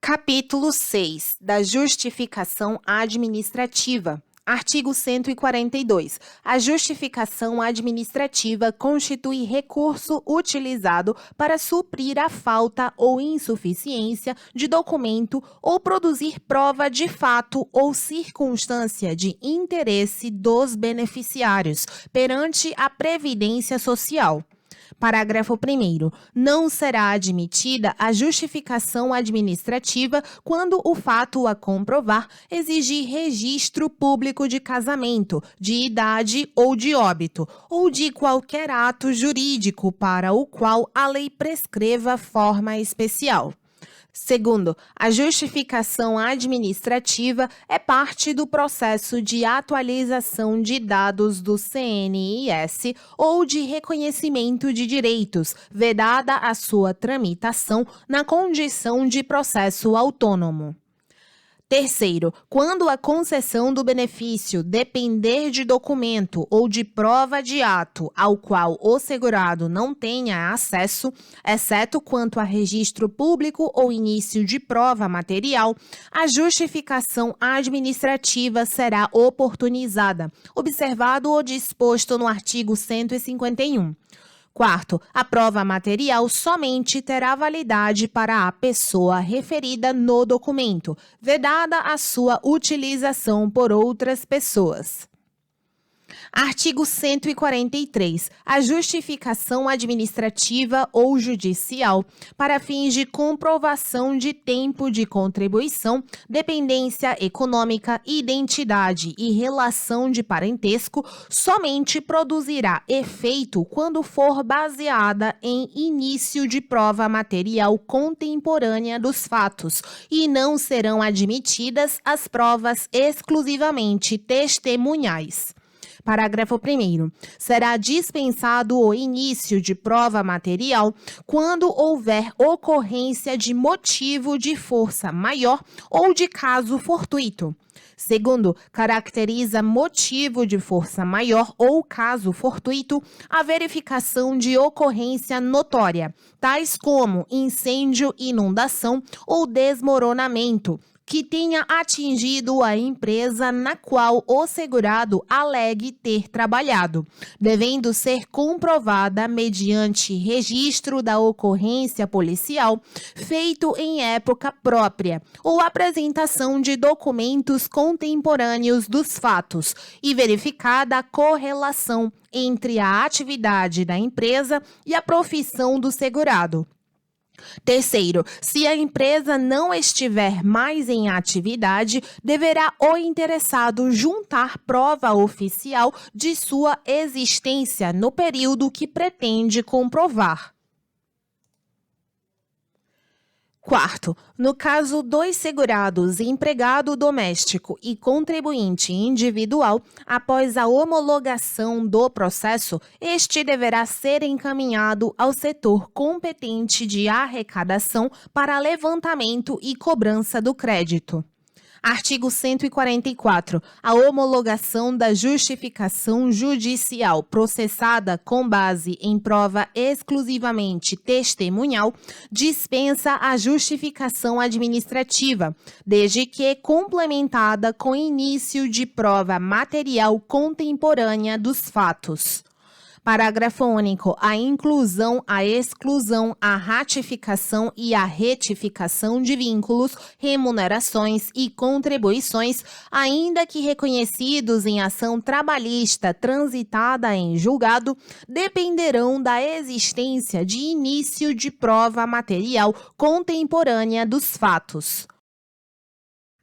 Capítulo 6 da Justificação Administrativa. Artigo 142. A justificação administrativa constitui recurso utilizado para suprir a falta ou insuficiência de documento ou produzir prova de fato ou circunstância de interesse dos beneficiários perante a Previdência Social. Parágrafo 1º. Não será admitida a justificação administrativa quando o fato a comprovar exigir registro público de casamento, de idade ou de óbito, ou de qualquer ato jurídico para o qual a lei prescreva forma especial. Segundo, a justificação administrativa é parte do processo de atualização de dados do CNIS ou de reconhecimento de direitos, vedada a sua tramitação na condição de processo autônomo. Terceiro, quando a concessão do benefício depender de documento ou de prova de ato ao qual o segurado não tenha acesso, exceto quanto a registro público ou início de prova material, a justificação administrativa será oportunizada, observado o disposto no artigo 151. Quarto, a prova material somente terá validade para a pessoa referida no documento, vedada a sua utilização por outras pessoas. Artigo 143. A justificação administrativa ou judicial para fins de comprovação de tempo de contribuição, dependência econômica, identidade e relação de parentesco somente produzirá efeito quando for baseada em início de prova material contemporânea dos fatos e não serão admitidas as provas exclusivamente testemunhais. Parágrafo 1º. Será dispensado o início de prova material quando houver ocorrência de motivo de força maior ou de caso fortuito. Segundo, caracteriza motivo de força maior ou caso fortuito a verificação de ocorrência notória, tais como incêndio, inundação ou desmoronamento, que tenha atingido a empresa na qual o segurado alegue ter trabalhado, devendo ser comprovada mediante registro da ocorrência policial feito em época própria ou apresentação de documentos contemporâneos dos fatos e verificada a correlação entre a atividade da empresa e a profissão do segurado. Terceiro, se a empresa não estiver mais em atividade, deverá o interessado juntar prova oficial de sua existência no período que pretende comprovar. Quarto, no caso dos segurados empregado doméstico e contribuinte individual, após a homologação do processo, este deverá ser encaminhado ao setor competente de arrecadação para levantamento e cobrança do crédito. Artigo 144. A homologação da justificação judicial processada com base em prova exclusivamente testemunhal dispensa a justificação administrativa, desde que complementada com início de prova material contemporânea dos fatos. Parágrafo único. A inclusão, a exclusão, a ratificação e a retificação de vínculos, remunerações e contribuições, ainda que reconhecidos em ação trabalhista transitada em julgado, dependerão da existência de início de prova material contemporânea dos fatos.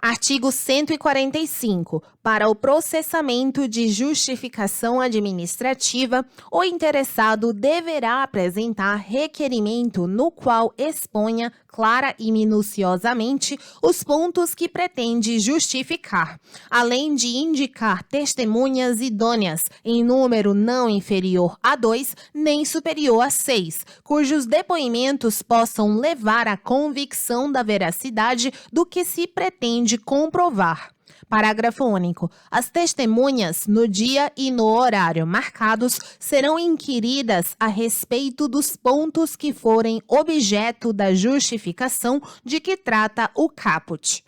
Artigo 145. Para o processamento de justificação administrativa, o interessado deverá apresentar requerimento no qual exponha clara e minuciosamente os pontos que pretende justificar, além de indicar testemunhas idôneas em número não inferior a 2 nem superior a 6, cujos depoimentos possam levar à convicção da veracidade do que se pretende comprovar. Parágrafo único. As testemunhas, no dia e no horário marcados, serão inquiridas a respeito dos pontos que forem objeto da justificação de que trata o caput.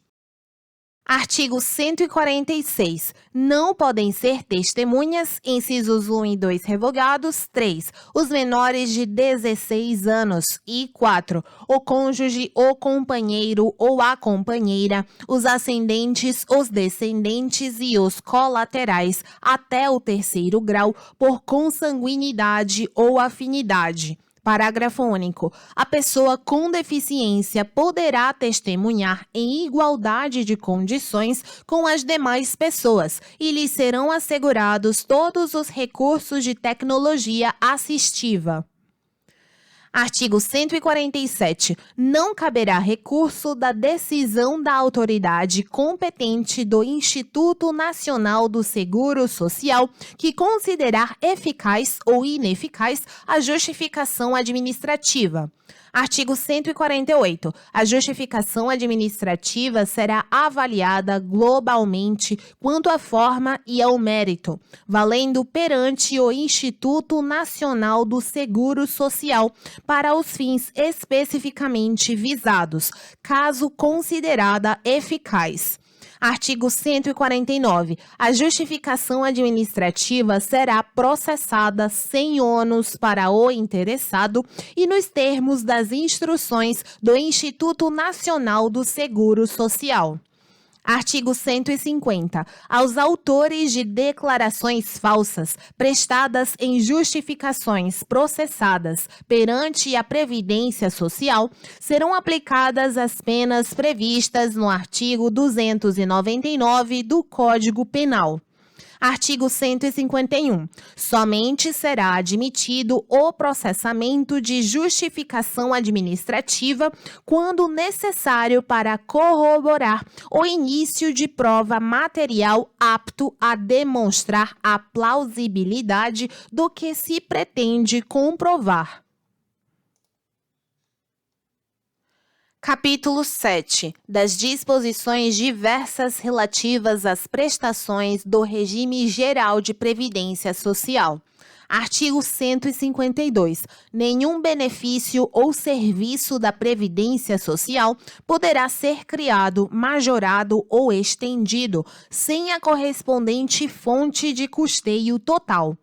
Artigo 146. Não podem ser testemunhas, incisos 1 e 2 revogados, 3. Os menores de 16 anos e 4. O cônjuge, o companheiro ou a companheira, os ascendentes, os descendentes e os colaterais até o 3º grau por consanguinidade ou afinidade. Parágrafo único. A pessoa com deficiência poderá testemunhar em igualdade de condições com as demais pessoas e lhe serão assegurados todos os recursos de tecnologia assistiva. Artigo 147. Não caberá recurso da decisão da autoridade competente do Instituto Nacional do Seguro Social que considerar eficaz ou ineficaz a justificação administrativa. Artigo 148. A justificação administrativa será avaliada globalmente quanto à forma e ao mérito, valendo perante o Instituto Nacional do Seguro Social para os fins especificamente visados, caso considerada eficaz. Artigo 149. A justificação administrativa será processada sem ônus para o interessado e nos termos das instruções do Instituto Nacional do Seguro Social. Artigo 150. Aos autores de declarações falsas prestadas em justificações processadas perante a Previdência Social serão aplicadas as penas previstas no artigo 299 do Código Penal. Artigo 151. Somente será admitido o processamento de justificação administrativa quando necessário para corroborar o início de prova material apto a demonstrar a plausibilidade do que se pretende comprovar. Capítulo 7. Das disposições diversas relativas às prestações do regime geral de previdência social. Artigo 152. Nenhum benefício ou serviço da Previdência Social poderá ser criado, majorado ou estendido sem a correspondente fonte de custeio total.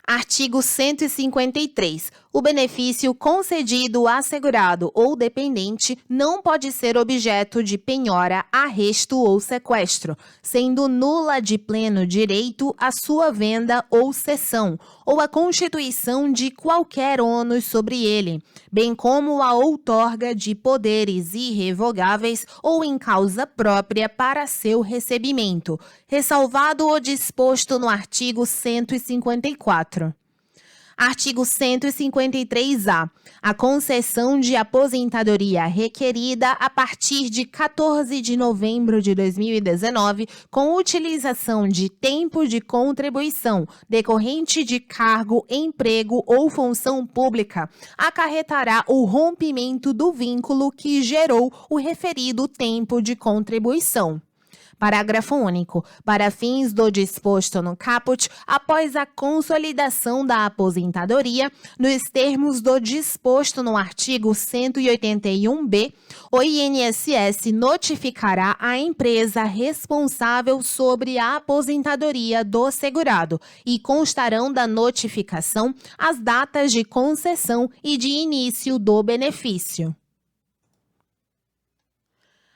Artigo 153. O benefício concedido, assegurado ou dependente não pode ser objeto de penhora, arresto ou sequestro, sendo nula de pleno direito a sua venda ou cessão, ou a constituição de qualquer ônus sobre ele, bem como a outorga de poderes irrevogáveis ou em causa própria para seu recebimento, ressalvado o disposto no artigo 154. Artigo 153-A. A concessão de aposentadoria requerida a partir de 14 de novembro de 2019, com utilização de tempo de contribuição decorrente de cargo, emprego ou função pública, acarretará o rompimento do vínculo que gerou o referido tempo de contribuição. Parágrafo único. Para fins do disposto no caput, após a consolidação da aposentadoria, nos termos do disposto no artigo 181-B, o INSS notificará a empresa responsável sobre a aposentadoria do segurado e constarão da notificação as datas de concessão e de início do benefício.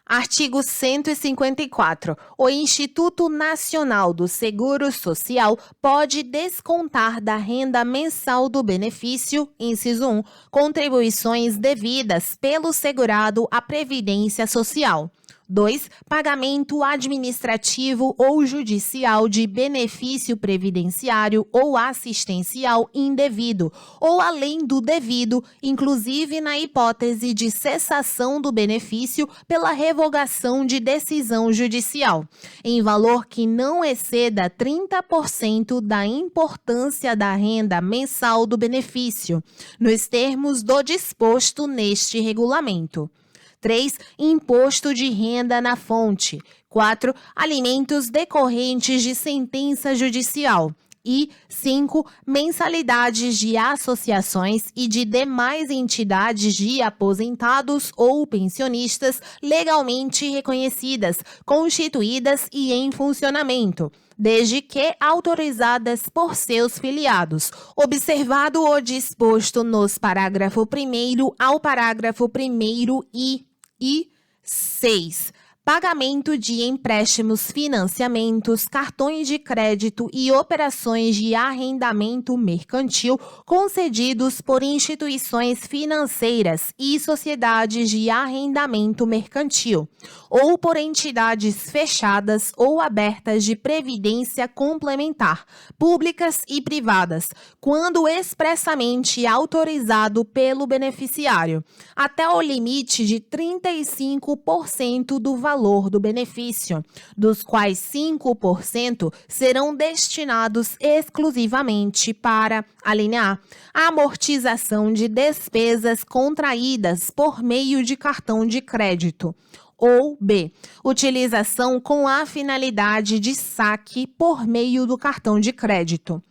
Artigo 154. O Instituto Nacional do Seguro Social pode descontar da renda mensal do benefício, inciso 1, contribuições devidas pelo segurado à Previdência Social. 2. Pagamento administrativo ou judicial de benefício previdenciário ou assistencial indevido, ou além do devido, inclusive na hipótese de cessação do benefício pela revogação de decisão judicial, em valor que não exceda 30% da importância da renda mensal do benefício, nos termos do disposto neste regulamento. 3. Imposto de renda na fonte. 4. Alimentos decorrentes de sentença judicial. E 5. Mensalidades de associações e de demais entidades de aposentados ou pensionistas legalmente reconhecidas, constituídas e em funcionamento, desde que autorizadas por seus filiados, observado o disposto nos parágrafo 1º ao parágrafo 1º e 6. Pagamento de empréstimos, financiamentos, cartões de crédito e operações de arrendamento mercantil concedidos por instituições financeiras e sociedades de arrendamento mercantil, ou por entidades fechadas ou abertas de previdência complementar, públicas e privadas, quando expressamente autorizado pelo beneficiário, até o limite de 35% do valor do benefício, dos quais 5% serão destinados exclusivamente para, alínea A, amortização de despesas contraídas por meio de cartão de crédito, ou B, utilização com a finalidade de saque por meio do cartão de crédito.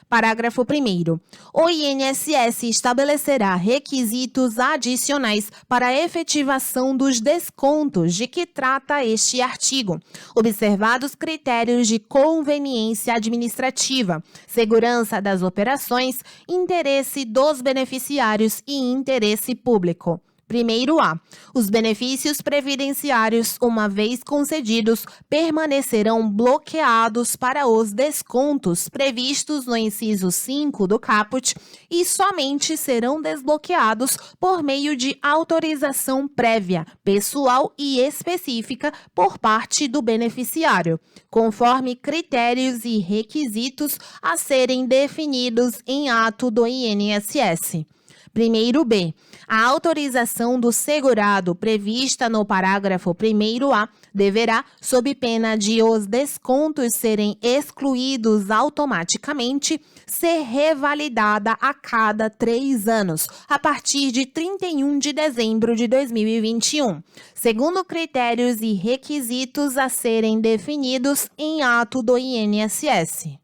Parágrafo 1º. O INSS estabelecerá requisitos adicionais para a efetivação dos descontos de que trata este artigo, observados critérios de conveniência administrativa, segurança das operações, interesse dos beneficiários e interesse público. Primeiro A. Os benefícios previdenciários, uma vez concedidos, permanecerão bloqueados para os descontos previstos no inciso 5 do caput e somente serão desbloqueados por meio de autorização prévia, pessoal e específica por parte do beneficiário, conforme critérios e requisitos a serem definidos em ato do INSS. Primeiro B. A autorização do segurado prevista no parágrafo 1º-A deverá, sob pena de os descontos serem excluídos automaticamente, ser revalidada a cada 3 anos, a partir de 31 de dezembro de 2021, segundo critérios e requisitos a serem definidos em ato do INSS.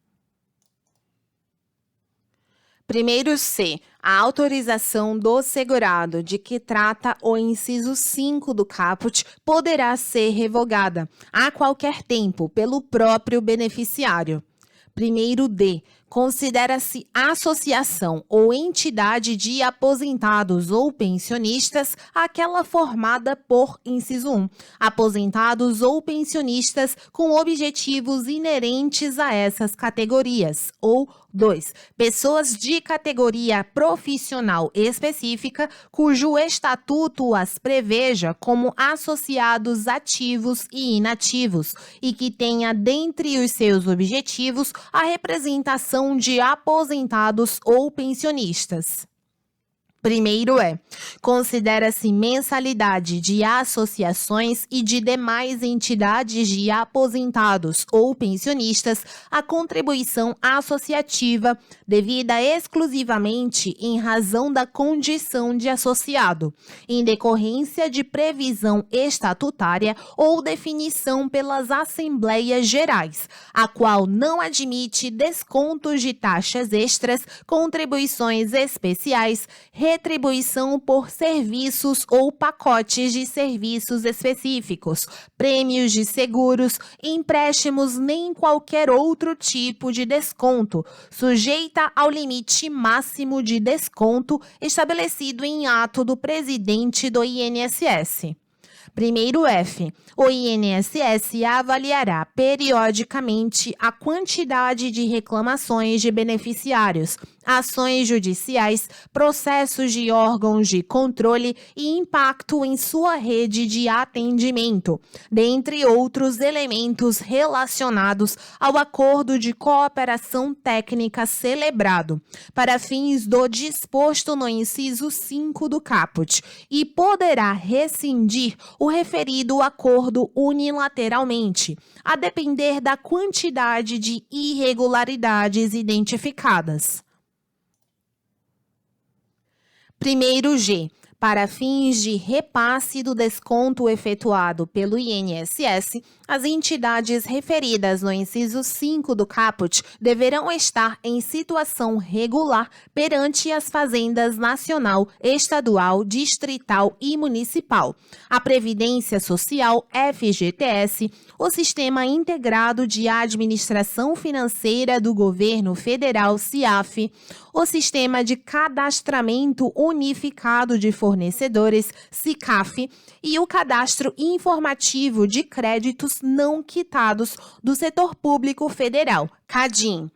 Primeiro C. A autorização do segurado de que trata o inciso 5 do caput poderá ser revogada a qualquer tempo pelo próprio beneficiário. Primeiro D. Considera-se associação ou entidade de aposentados ou pensionistas aquela formada por, inciso 1, aposentados ou pensionistas com objetivos inerentes a essas categorias, ou 2. Pessoas de categoria profissional específica cujo estatuto as preveja como associados ativos e inativos e que tenha dentre os seus objetivos a representação de aposentados ou pensionistas. Primeiro considera-se mensalidade de associações e de demais entidades de aposentados ou pensionistas a contribuição associativa devida exclusivamente em razão da condição de associado, em decorrência de previsão estatutária ou definição pelas Assembleias Gerais, a qual não admite descontos de taxas extras, contribuições especiais, retribuição por serviços ou pacotes de serviços específicos, prêmios de seguros, empréstimos nem qualquer outro tipo de desconto, sujeita ao limite máximo de desconto estabelecido em ato do presidente do INSS. Primeiro F. O INSS avaliará periodicamente a quantidade de reclamações de beneficiários, ações judiciais, processos de órgãos de controle e impacto em sua rede de atendimento, dentre outros elementos relacionados ao acordo de cooperação técnica celebrado, para fins do disposto no inciso 5 do caput, e poderá rescindir o referido acordo unilateralmente, a depender da quantidade de irregularidades identificadas. Primeiro G. Para fins de repasse do desconto efetuado pelo INSS, as entidades referidas no inciso 5 do caput deverão estar em situação regular perante as fazendas nacional, estadual, distrital e municipal, a Previdência Social, FGTS, o Sistema Integrado de Administração Financeira do Governo Federal, SIAF, o Sistema de Cadastramento Unificado de Fornecedores, SICAF, e o Cadastro Informativo de Créditos Não Quitados do Setor Público Federal, CADIM.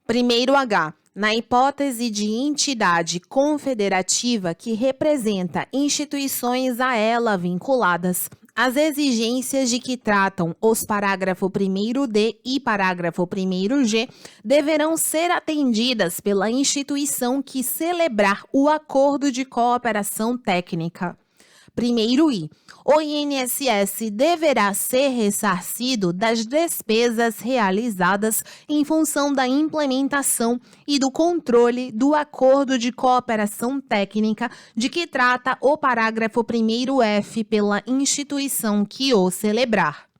Primeiro H. Na hipótese de entidade confederativa que representa instituições a ela vinculadas, as exigências de que tratam os parágrafo 1º-D e parágrafo 1º-G deverão ser atendidas pela instituição que celebrar o acordo de cooperação técnica. Primeiro I. O INSS deverá ser ressarcido das despesas realizadas em função da implementação e do controle do acordo de cooperação técnica de que trata o parágrafo 1º-F pela instituição que o celebrar.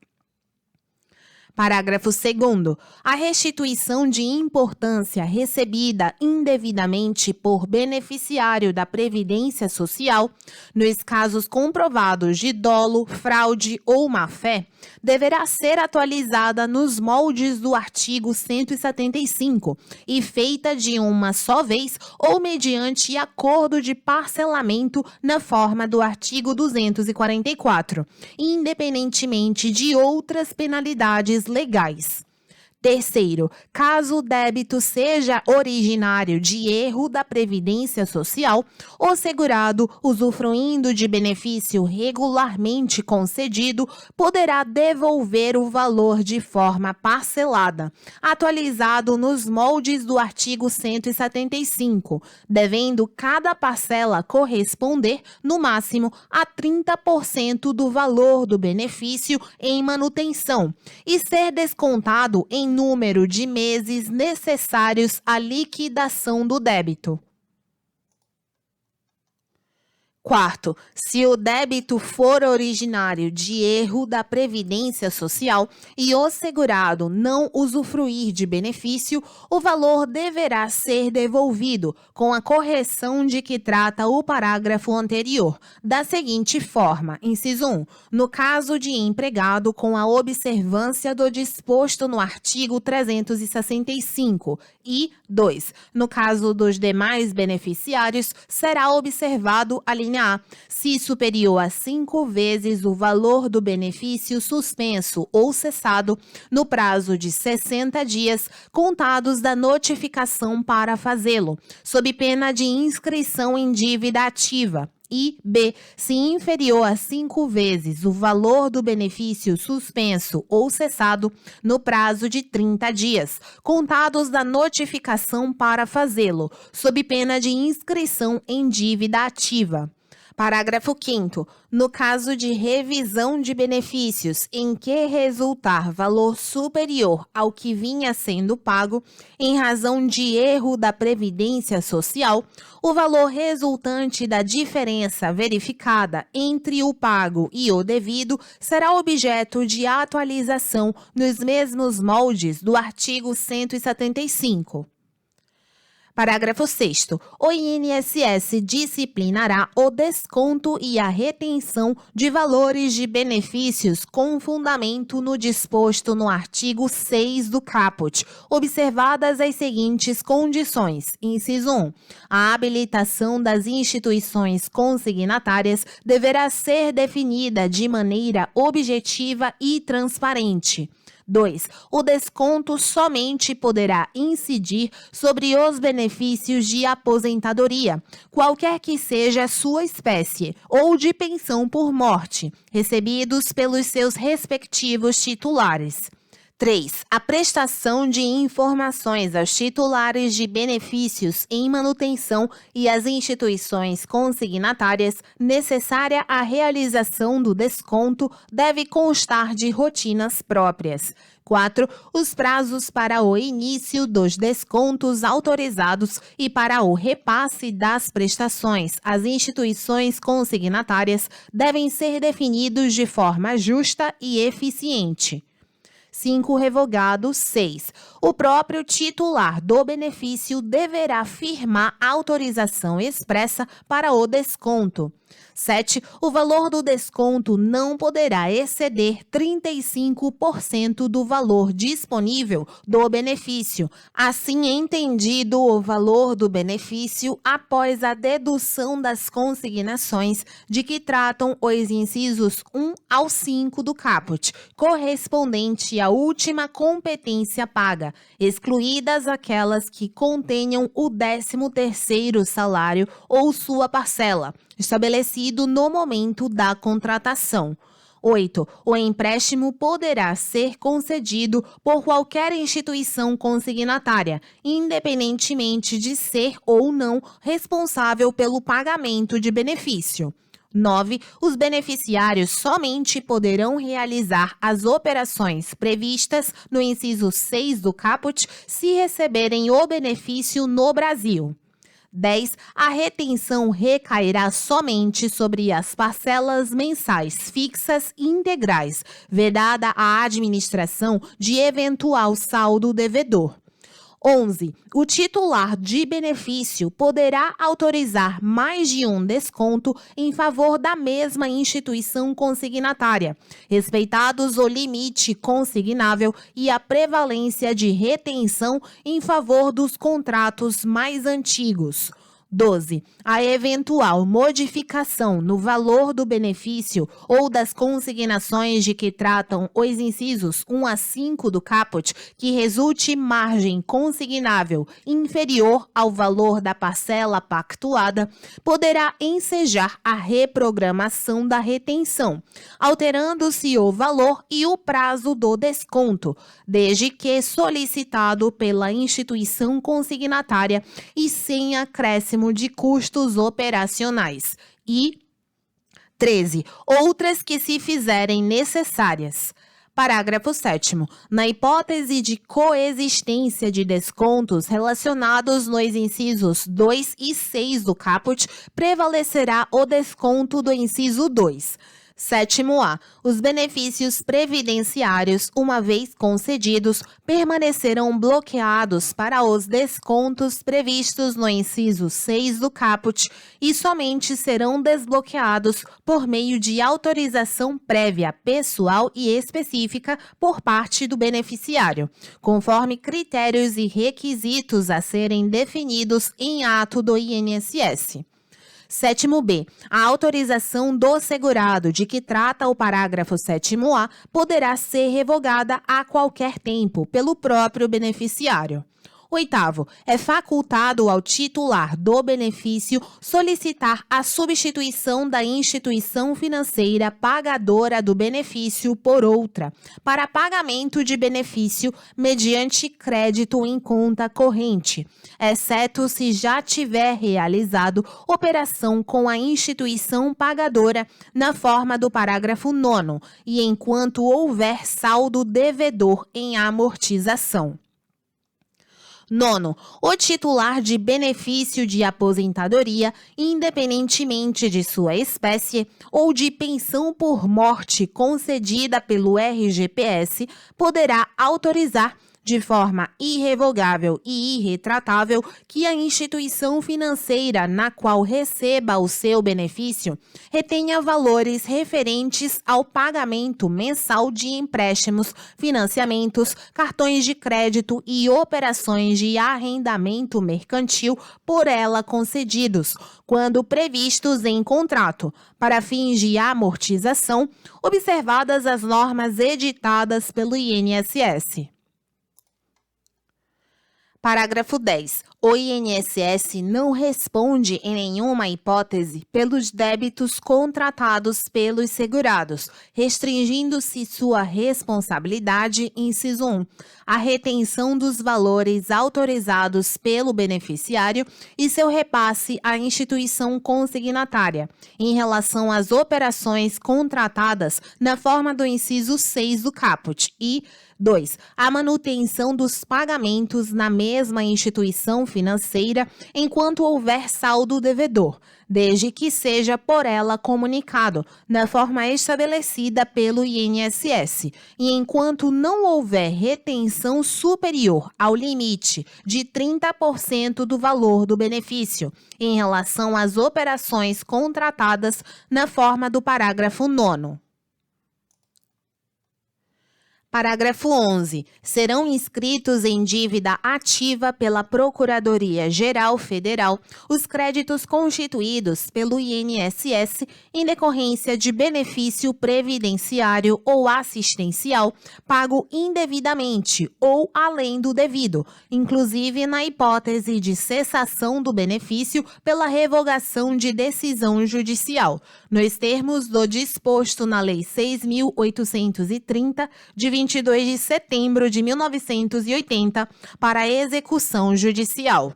Parágrafo 2º. A restituição de importância recebida indevidamente por beneficiário da Previdência Social, nos casos comprovados de dolo, fraude ou má-fé, deverá ser atualizada nos moldes do artigo 175 e feita de uma só vez ou mediante acordo de parcelamento na forma do artigo 244, independentemente de outras penalidades legais. Terceiro, caso o débito seja originário de erro da Previdência Social, o segurado, usufruindo de benefício regularmente concedido, poderá devolver o valor de forma parcelada, atualizado nos moldes do artigo 175, devendo cada parcela corresponder, no máximo, a 30% do valor do benefício em manutenção e ser descontado em número de meses necessários à liquidação do débito. Quarto, se o débito for originário de erro da Previdência Social e o segurado não usufruir de benefício, o valor deverá ser devolvido com a correção de que trata o parágrafo anterior, da seguinte forma: inciso 1. No caso de empregado com a observância do disposto no artigo 365 e 2. No caso dos demais beneficiários, será observado a linha A, se superior a 5 vezes o valor do benefício suspenso ou cessado no prazo de 60 dias contados da notificação para fazê-lo, sob pena de inscrição em dívida ativa. E B, se inferior a 5 vezes o valor do benefício suspenso ou cessado no prazo de 30 dias, contados da notificação para fazê-lo, sob pena de inscrição em dívida ativa. Parágrafo 5º. No caso de revisão de benefícios em que resultar valor superior ao que vinha sendo pago em razão de erro da Previdência Social, o valor resultante da diferença verificada entre o pago e o devido será objeto de atualização nos mesmos moldes do artigo 175. Parágrafo 6º. O INSS disciplinará o desconto e a retenção de valores de benefícios com fundamento no disposto no artigo 6 do caput, observadas as seguintes condições. Inciso 1. A habilitação das instituições consignatárias deverá ser definida de maneira objetiva e transparente. 2. O desconto somente poderá incidir sobre os benefícios de aposentadoria, qualquer que seja a sua espécie, ou de pensão por morte, recebidos pelos seus respectivos titulares. 3. A prestação de informações aos titulares de benefícios em manutenção e às instituições consignatárias necessária à realização do desconto deve constar de rotinas próprias. 4. Os prazos para o início dos descontos autorizados e para o repasse das prestações às instituições consignatárias devem ser definidos de forma justa e eficiente. 5. Revogado. 6. O próprio titular do benefício deverá firmar autorização expressa para o desconto. 7. O valor do desconto não poderá exceder 35% do valor disponível do benefício. Assim entendido, o valor do benefício após a dedução das consignações de que tratam os incisos 1 ao 5 do caput, correspondente à última competência paga, excluídas aquelas que contenham o 13º salário ou sua parcela, estabelecido no momento da contratação. 8. O empréstimo poderá ser concedido por qualquer instituição consignatária, independentemente de ser ou não responsável pelo pagamento de benefício. 9. Os beneficiários somente poderão realizar as operações previstas no inciso 6 do caput se receberem o benefício no Brasil. 10. A retenção recairá somente sobre as parcelas mensais fixas e integrais, vedada a administração de eventual saldo devedor. 11. O titular de benefício poderá autorizar mais de um desconto em favor da mesma instituição consignatária, respeitados o limite consignável e a prevalência de retenção em favor dos contratos mais antigos. 12. A eventual modificação no valor do benefício ou das consignações de que tratam os incisos 1 a 5 do caput que resulte margem consignável inferior ao valor da parcela pactuada, poderá ensejar a reprogramação da retenção, alterando-se o valor e o prazo do desconto, desde que solicitado pela instituição consignatária e sem acréscimo de custos operacionais. E 13. Outras que se fizerem necessárias. Parágrafo 7º. Na hipótese de coexistência de descontos relacionados nos incisos 2 e 6 do caput, prevalecerá o desconto do inciso 2. 7º-A. Os benefícios previdenciários, uma vez concedidos, permanecerão bloqueados para os descontos previstos no inciso 6 do caput e somente serão desbloqueados por meio de autorização prévia pessoal e específica por parte do beneficiário, conforme critérios e requisitos a serem definidos em ato do INSS. 7º-B. A autorização do segurado de que trata o parágrafo 7º-A poderá ser revogada a qualquer tempo pelo próprio beneficiário. 8º, é facultado ao titular do benefício solicitar a substituição da instituição financeira pagadora do benefício por outra, para pagamento de benefício mediante crédito em conta corrente, exceto se já tiver realizado operação com a instituição pagadora na forma do parágrafo 9º e enquanto houver saldo devedor em amortização. 9º, o titular de benefício de aposentadoria, independentemente de sua espécie, ou de pensão por morte concedida pelo RGPS, poderá autorizar de forma irrevogável e irretratável que a instituição financeira na qual receba o seu benefício retenha valores referentes ao pagamento mensal de empréstimos, financiamentos, cartões de crédito e operações de arrendamento mercantil por ela concedidos, quando previstos em contrato, para fins de amortização, observadas as normas editadas pelo INSS. Parágrafo 10. O INSS não responde em nenhuma hipótese pelos débitos contratados pelos segurados, restringindo-se sua responsabilidade, inciso 1, a retenção dos valores autorizados pelo beneficiário e seu repasse à instituição consignatária, em relação às operações contratadas na forma do inciso 6 do caput e 2. A manutenção dos pagamentos na mesma instituição financeira enquanto houver saldo devedor, desde que seja por ela comunicado, na forma estabelecida pelo INSS, e enquanto não houver retenção superior ao limite de 30% do valor do benefício, em relação às operações contratadas na forma do parágrafo 9º. Parágrafo 11. Serão inscritos em dívida ativa pela Procuradoria-Geral Federal os créditos constituídos pelo INSS em decorrência de benefício previdenciário ou assistencial pago indevidamente ou além do devido, inclusive na hipótese de cessação do benefício pela revogação de decisão judicial, nos termos do disposto na Lei 6.830, de 22 de setembro de 1980, para execução judicial.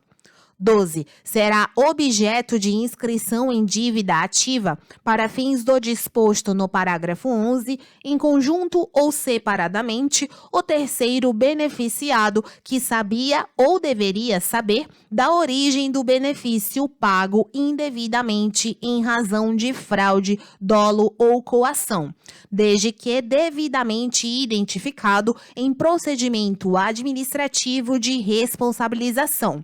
12. Será objeto de inscrição em dívida ativa, para fins do disposto no parágrafo 11, em conjunto ou separadamente, o terceiro beneficiado que sabia ou deveria saber da origem do benefício pago indevidamente em razão de fraude, dolo ou coação, desde que devidamente identificado em procedimento administrativo de responsabilização.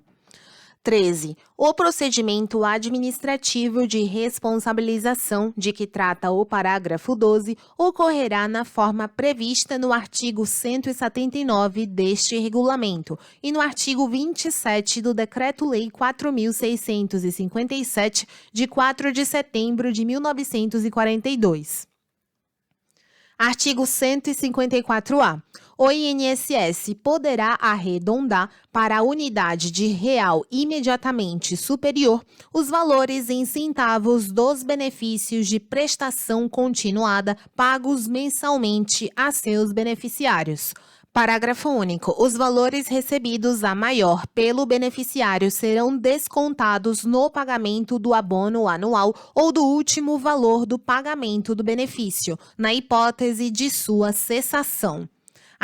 13. O procedimento administrativo de responsabilização de que trata o parágrafo 12 ocorrerá na forma prevista no artigo 179 deste regulamento e no artigo 27 do Decreto-Lei 4.657, de 4 de setembro de 1942. Artigo 154-A. O INSS poderá arredondar para a unidade de real imediatamente superior os valores em centavos dos benefícios de prestação continuada pagos mensalmente a seus beneficiários. Parágrafo único. Os valores recebidos a maior pelo beneficiário serão descontados no pagamento do abono anual ou do último valor do pagamento do benefício, na hipótese de sua cessação.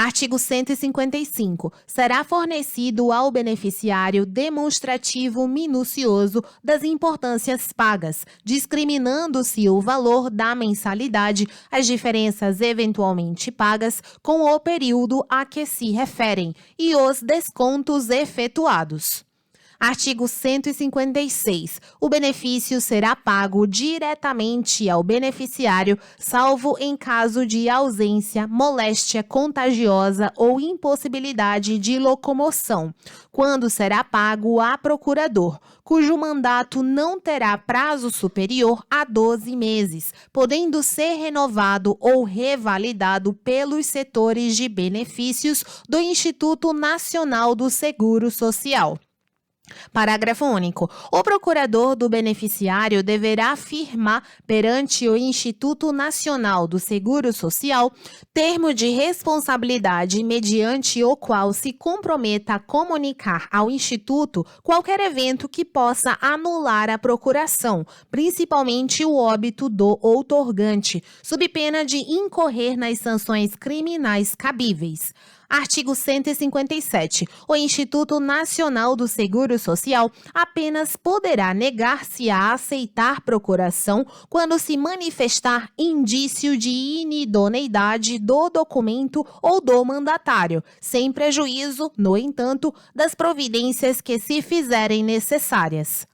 Artigo 155. Será fornecido ao beneficiário demonstrativo minucioso das importâncias pagas, discriminando-se o valor da mensalidade, as diferenças eventualmente pagas com o período a que se referem e os descontos efetuados. Artigo 156. O benefício será pago diretamente ao beneficiário, salvo em caso de ausência, moléstia contagiosa ou impossibilidade de locomoção, quando será pago a procurador, cujo mandato não terá prazo superior a 12 meses, podendo ser renovado ou revalidado pelos setores de benefícios do Instituto Nacional do Seguro Social. Parágrafo único. O procurador do beneficiário deverá firmar perante o Instituto Nacional do Seguro Social termo de responsabilidade mediante o qual se comprometa a comunicar ao Instituto qualquer evento que possa anular a procuração, principalmente o óbito do outorgante, sob pena de incorrer nas sanções criminais cabíveis. Artigo 157. O Instituto Nacional do Seguro Social apenas poderá negar-se a aceitar procuração quando se manifestar indício de inidoneidade do documento ou do mandatário, sem prejuízo, no entanto, das providências que se fizerem necessárias.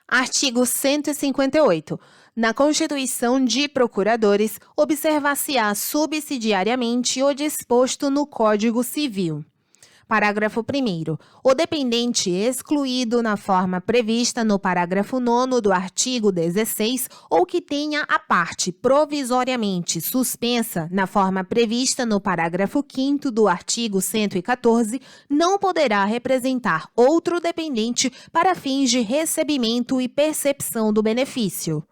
Artigo 158. Na constituição de procuradores, observar-se-á subsidiariamente o disposto no Código Civil. Parágrafo 1º. O dependente excluído na forma prevista no parágrafo 9º do artigo 16 ou que tenha a parte provisoriamente suspensa na forma prevista no parágrafo 5º do artigo 114 não poderá representar outro dependente para fins de recebimento e percepção do benefício.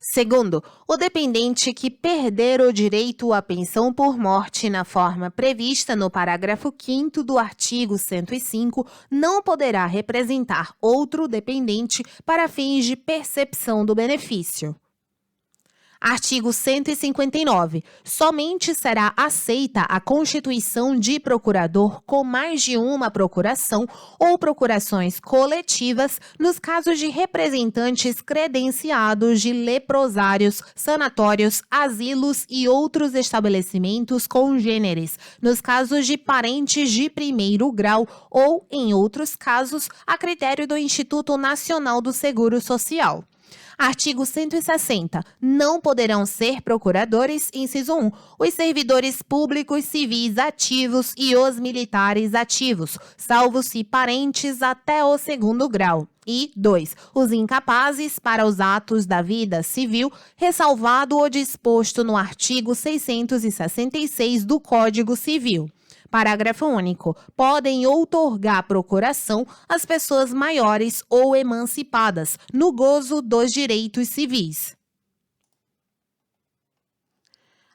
Segundo, o dependente que perder o direito à pensão por morte na forma prevista no parágrafo 5º do artigo 105 não poderá representar outro dependente para fins de percepção do benefício. Artigo 159. Somente será aceita a constituição de procurador com mais de uma procuração ou procurações coletivas nos casos de representantes credenciados de leprosários, sanatórios, asilos e outros estabelecimentos congêneres, nos casos de parentes de primeiro grau ou, em outros casos, a critério do Instituto Nacional do Seguro Social. Artigo 160. Não poderão ser procuradores, inciso 1, os servidores públicos civis ativos e os militares ativos, salvo-se parentes até o segundo grau. E 2. Os incapazes para os atos da vida civil, ressalvado o disposto no artigo 666 do Código Civil. Parágrafo único. Podem outorgar procuração às pessoas maiores ou emancipadas, no gozo dos direitos civis.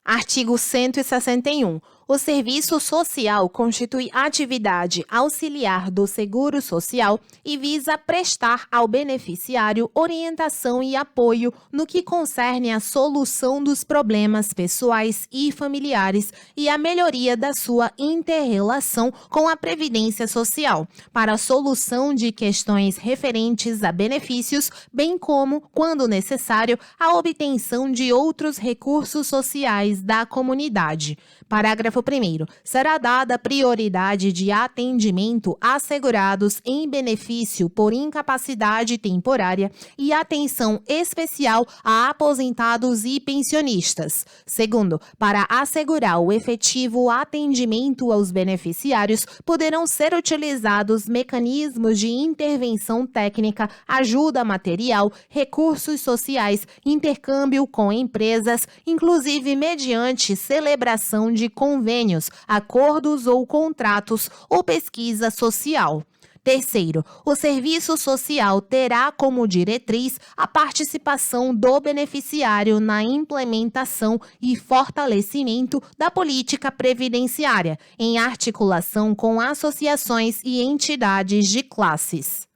Artigo 161. O serviço social constitui atividade auxiliar do Seguro Social e visa prestar ao beneficiário orientação e apoio no que concerne à solução dos problemas pessoais e familiares e à melhoria da sua inter-relação com a Previdência Social, para a solução de questões referentes a benefícios, bem como, quando necessário, a obtenção de outros recursos sociais da comunidade. Parágrafo 1º. Será dada prioridade de atendimento a segurados em benefício por incapacidade temporária e atenção especial a aposentados e pensionistas. Segundo, para assegurar o efetivo atendimento aos beneficiários, poderão ser utilizados mecanismos de intervenção técnica, ajuda material, recursos sociais, intercâmbio com empresas, inclusive mediante celebração de convênios, acordos ou contratos ou pesquisa social. Terceiro, o serviço social terá como diretriz a participação do beneficiário na implementação e fortalecimento da política previdenciária, em articulação com associações e entidades de classes.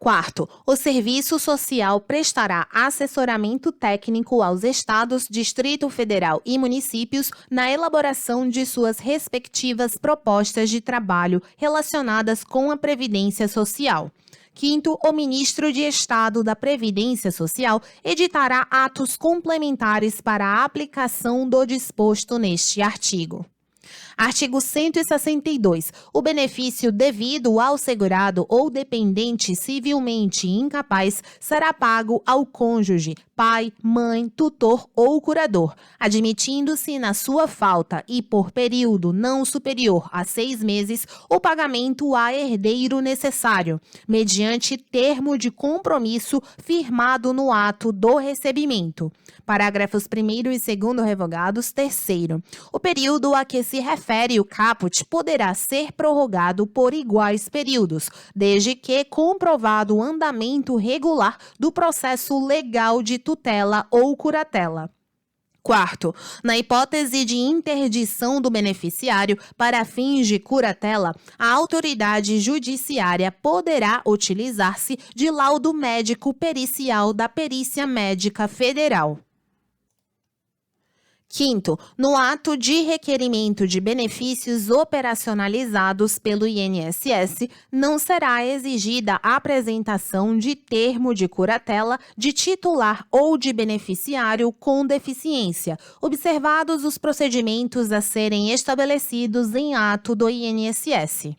Quarto, o Serviço Social prestará assessoramento técnico aos Estados, Distrito Federal e municípios na elaboração de suas respectivas propostas de trabalho relacionadas com a Previdência Social. Quinto, o Ministro de Estado da Previdência Social editará atos complementares para a aplicação do disposto neste artigo. Artigo 162. O benefício devido ao segurado ou dependente civilmente incapaz será pago ao cônjuge, pai, mãe, tutor ou curador, admitindo-se na sua falta e por período não superior a 6 meses o pagamento a herdeiro necessário, mediante termo de compromisso firmado no ato do recebimento. Parágrafos 1º e 2º revogados. Terceiro, o período a que se refere o caput poderá ser prorrogado por iguais períodos, desde que comprovado o andamento regular do processo legal de tutela ou curatela. Quarto, na hipótese de interdição do beneficiário para fins de curatela, a autoridade judiciária poderá utilizar-se de laudo médico pericial da Perícia Médica Federal. Quinto, no ato de requerimento de benefícios operacionalizados pelo INSS, não será exigida a apresentação de termo de curatela de titular ou de beneficiário com deficiência, observados os procedimentos a serem estabelecidos em ato do INSS.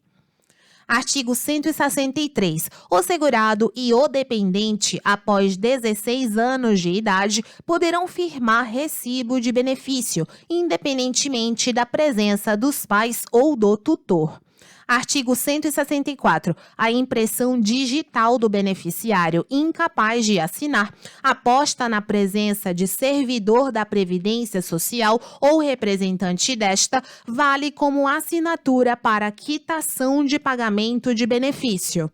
Artigo 163. O segurado e o dependente, após 16 anos de idade, poderão firmar recibo de benefício, independentemente da presença dos pais ou do tutor. Artigo 164. A impressão digital do beneficiário incapaz de assinar, aposta na presença de servidor da Previdência Social ou representante desta, vale como assinatura para quitação de pagamento de benefício.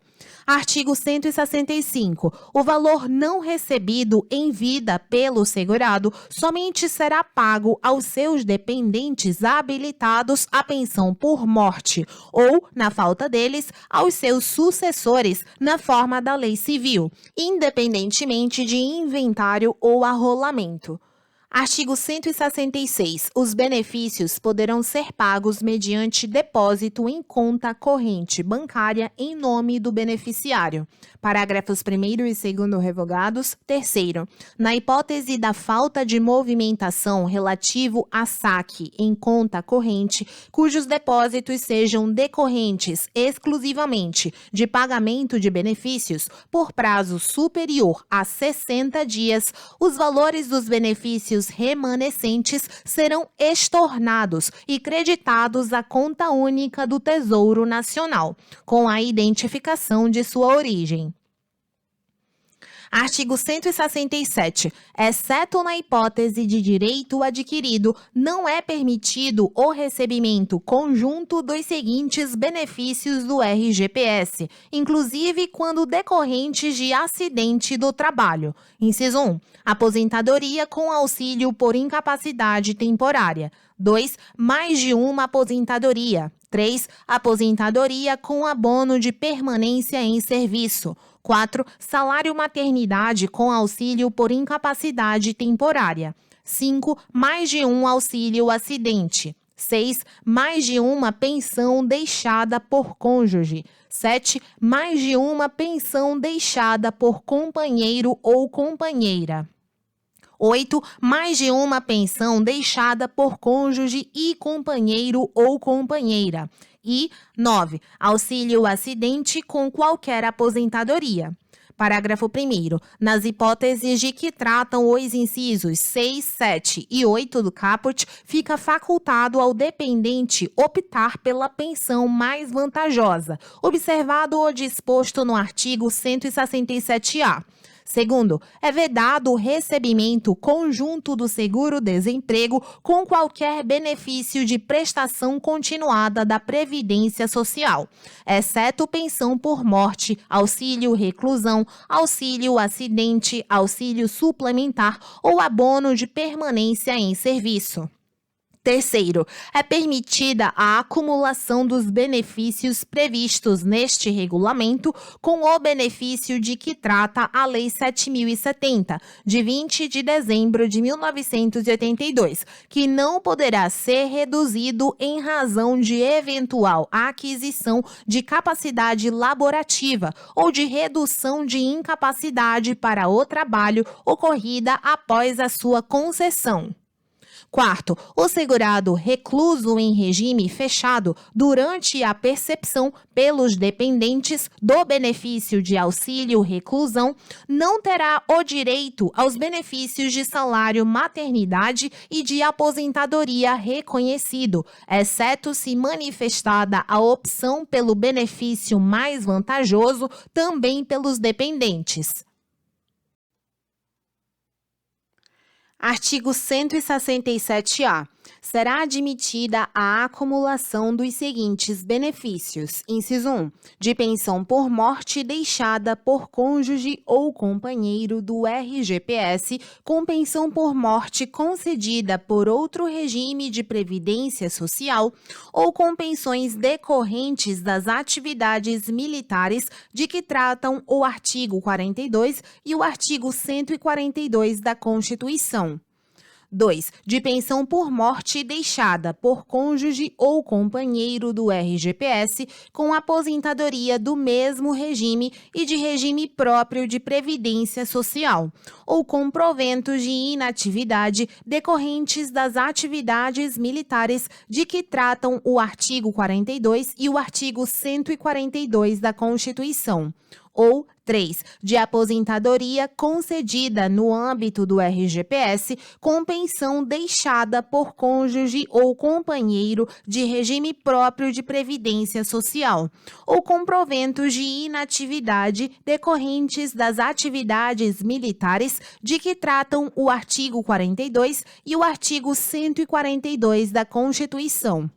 Artigo 165. O valor não recebido em vida pelo segurado somente será pago aos seus dependentes habilitados à pensão por morte ou, na falta deles, aos seus sucessores na forma da lei civil, independentemente de inventário ou arrolamento. Artigo 166. Os benefícios poderão ser pagos mediante depósito em conta corrente bancária em nome do beneficiário. Parágrafos 1º e 2º revogados. 3º. Na hipótese da falta de movimentação relativo a saque em conta corrente, cujos depósitos sejam decorrentes exclusivamente de pagamento de benefícios por prazo superior a 60 dias, os valores dos benefícios remanescentes serão estornados e creditados à conta única do Tesouro Nacional, com a identificação de sua origem. Artigo 167. Exceto na hipótese de direito adquirido, não é permitido o recebimento conjunto dos seguintes benefícios do RGPS, inclusive quando decorrentes de acidente do trabalho. Inciso 1. Aposentadoria com auxílio por incapacidade temporária. 2. Mais de uma aposentadoria. 3. Aposentadoria com abono de permanência em serviço. 4. Salário maternidade com auxílio por incapacidade temporária. 5. Mais de um auxílio acidente. 6. Mais de uma pensão deixada por cônjuge. 7. Mais de uma pensão deixada por companheiro ou companheira. 8. Mais de uma pensão deixada por cônjuge e companheiro ou companheira. E 9. Auxílio acidente com qualquer aposentadoria. Parágrafo 1º. Nas hipóteses de que tratam os incisos 6, 7 e 8 do caput, fica facultado ao dependente optar pela pensão mais vantajosa, observado o disposto no artigo 167-A. Segundo, é vedado o recebimento conjunto do seguro-desemprego com qualquer benefício de prestação continuada da Previdência Social, exceto pensão por morte, auxílio reclusão, auxílio acidente, auxílio suplementar ou abono de permanência em serviço. Terceiro, é permitida a acumulação dos benefícios previstos neste regulamento com o benefício de que trata a Lei 7.070, de 20 de dezembro de 1982, que não poderá ser reduzido em razão de eventual aquisição de capacidade laborativa ou de redução de incapacidade para o trabalho ocorrida após a sua concessão. Quarto, o segurado recluso em regime fechado durante a percepção pelos dependentes do benefício de auxílio reclusão não terá o direito aos benefícios de salário maternidade e de aposentadoria reconhecido, exceto se manifestada a opção pelo benefício mais vantajoso também pelos dependentes. Artigo 167-A. Será admitida a acumulação dos seguintes benefícios. Inciso 1. De pensão por morte deixada por cônjuge ou companheiro do RGPS, com pensão por morte concedida por outro regime de previdência social ou com pensões decorrentes das atividades militares de que tratam o artigo 42 e o artigo 142 da Constituição. 2. De pensão por morte deixada por cônjuge ou companheiro do RGPS com aposentadoria do mesmo regime e de regime próprio de previdência social, ou com proventos de inatividade decorrentes das atividades militares de que tratam o artigo 42 e o artigo 142 da Constituição. Ou 3. De aposentadoria concedida no âmbito do RGPS com pensão deixada por cônjuge ou companheiro de regime próprio de previdência social, ou com proventos de inatividade decorrentes das atividades militares de que tratam o artigo 42 e o artigo 142 da Constituição.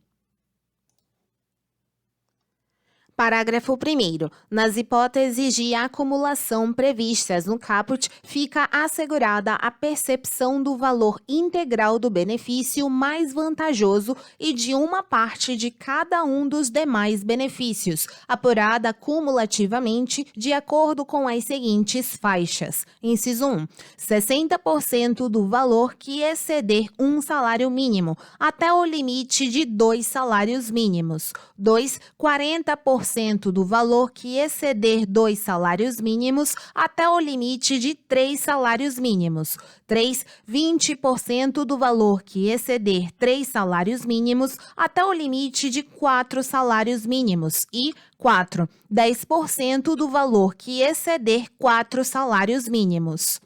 Parágrafo 1º. Nas hipóteses de acumulação previstas no caput, fica assegurada a percepção do valor integral do benefício mais vantajoso e de uma parte de cada um dos demais benefícios, apurada cumulativamente de acordo com as seguintes faixas. Inciso 1. 60% do valor que exceder um salário mínimo, até o limite de 2 salários mínimos. 2. 40% do valor que exceder 2 salários mínimos até o limite de 3 salários mínimos. 3. 20% do valor que exceder 3 salários mínimos até o limite de 4 salários mínimos. E 4. 10% do valor que exceder 4 salários mínimos.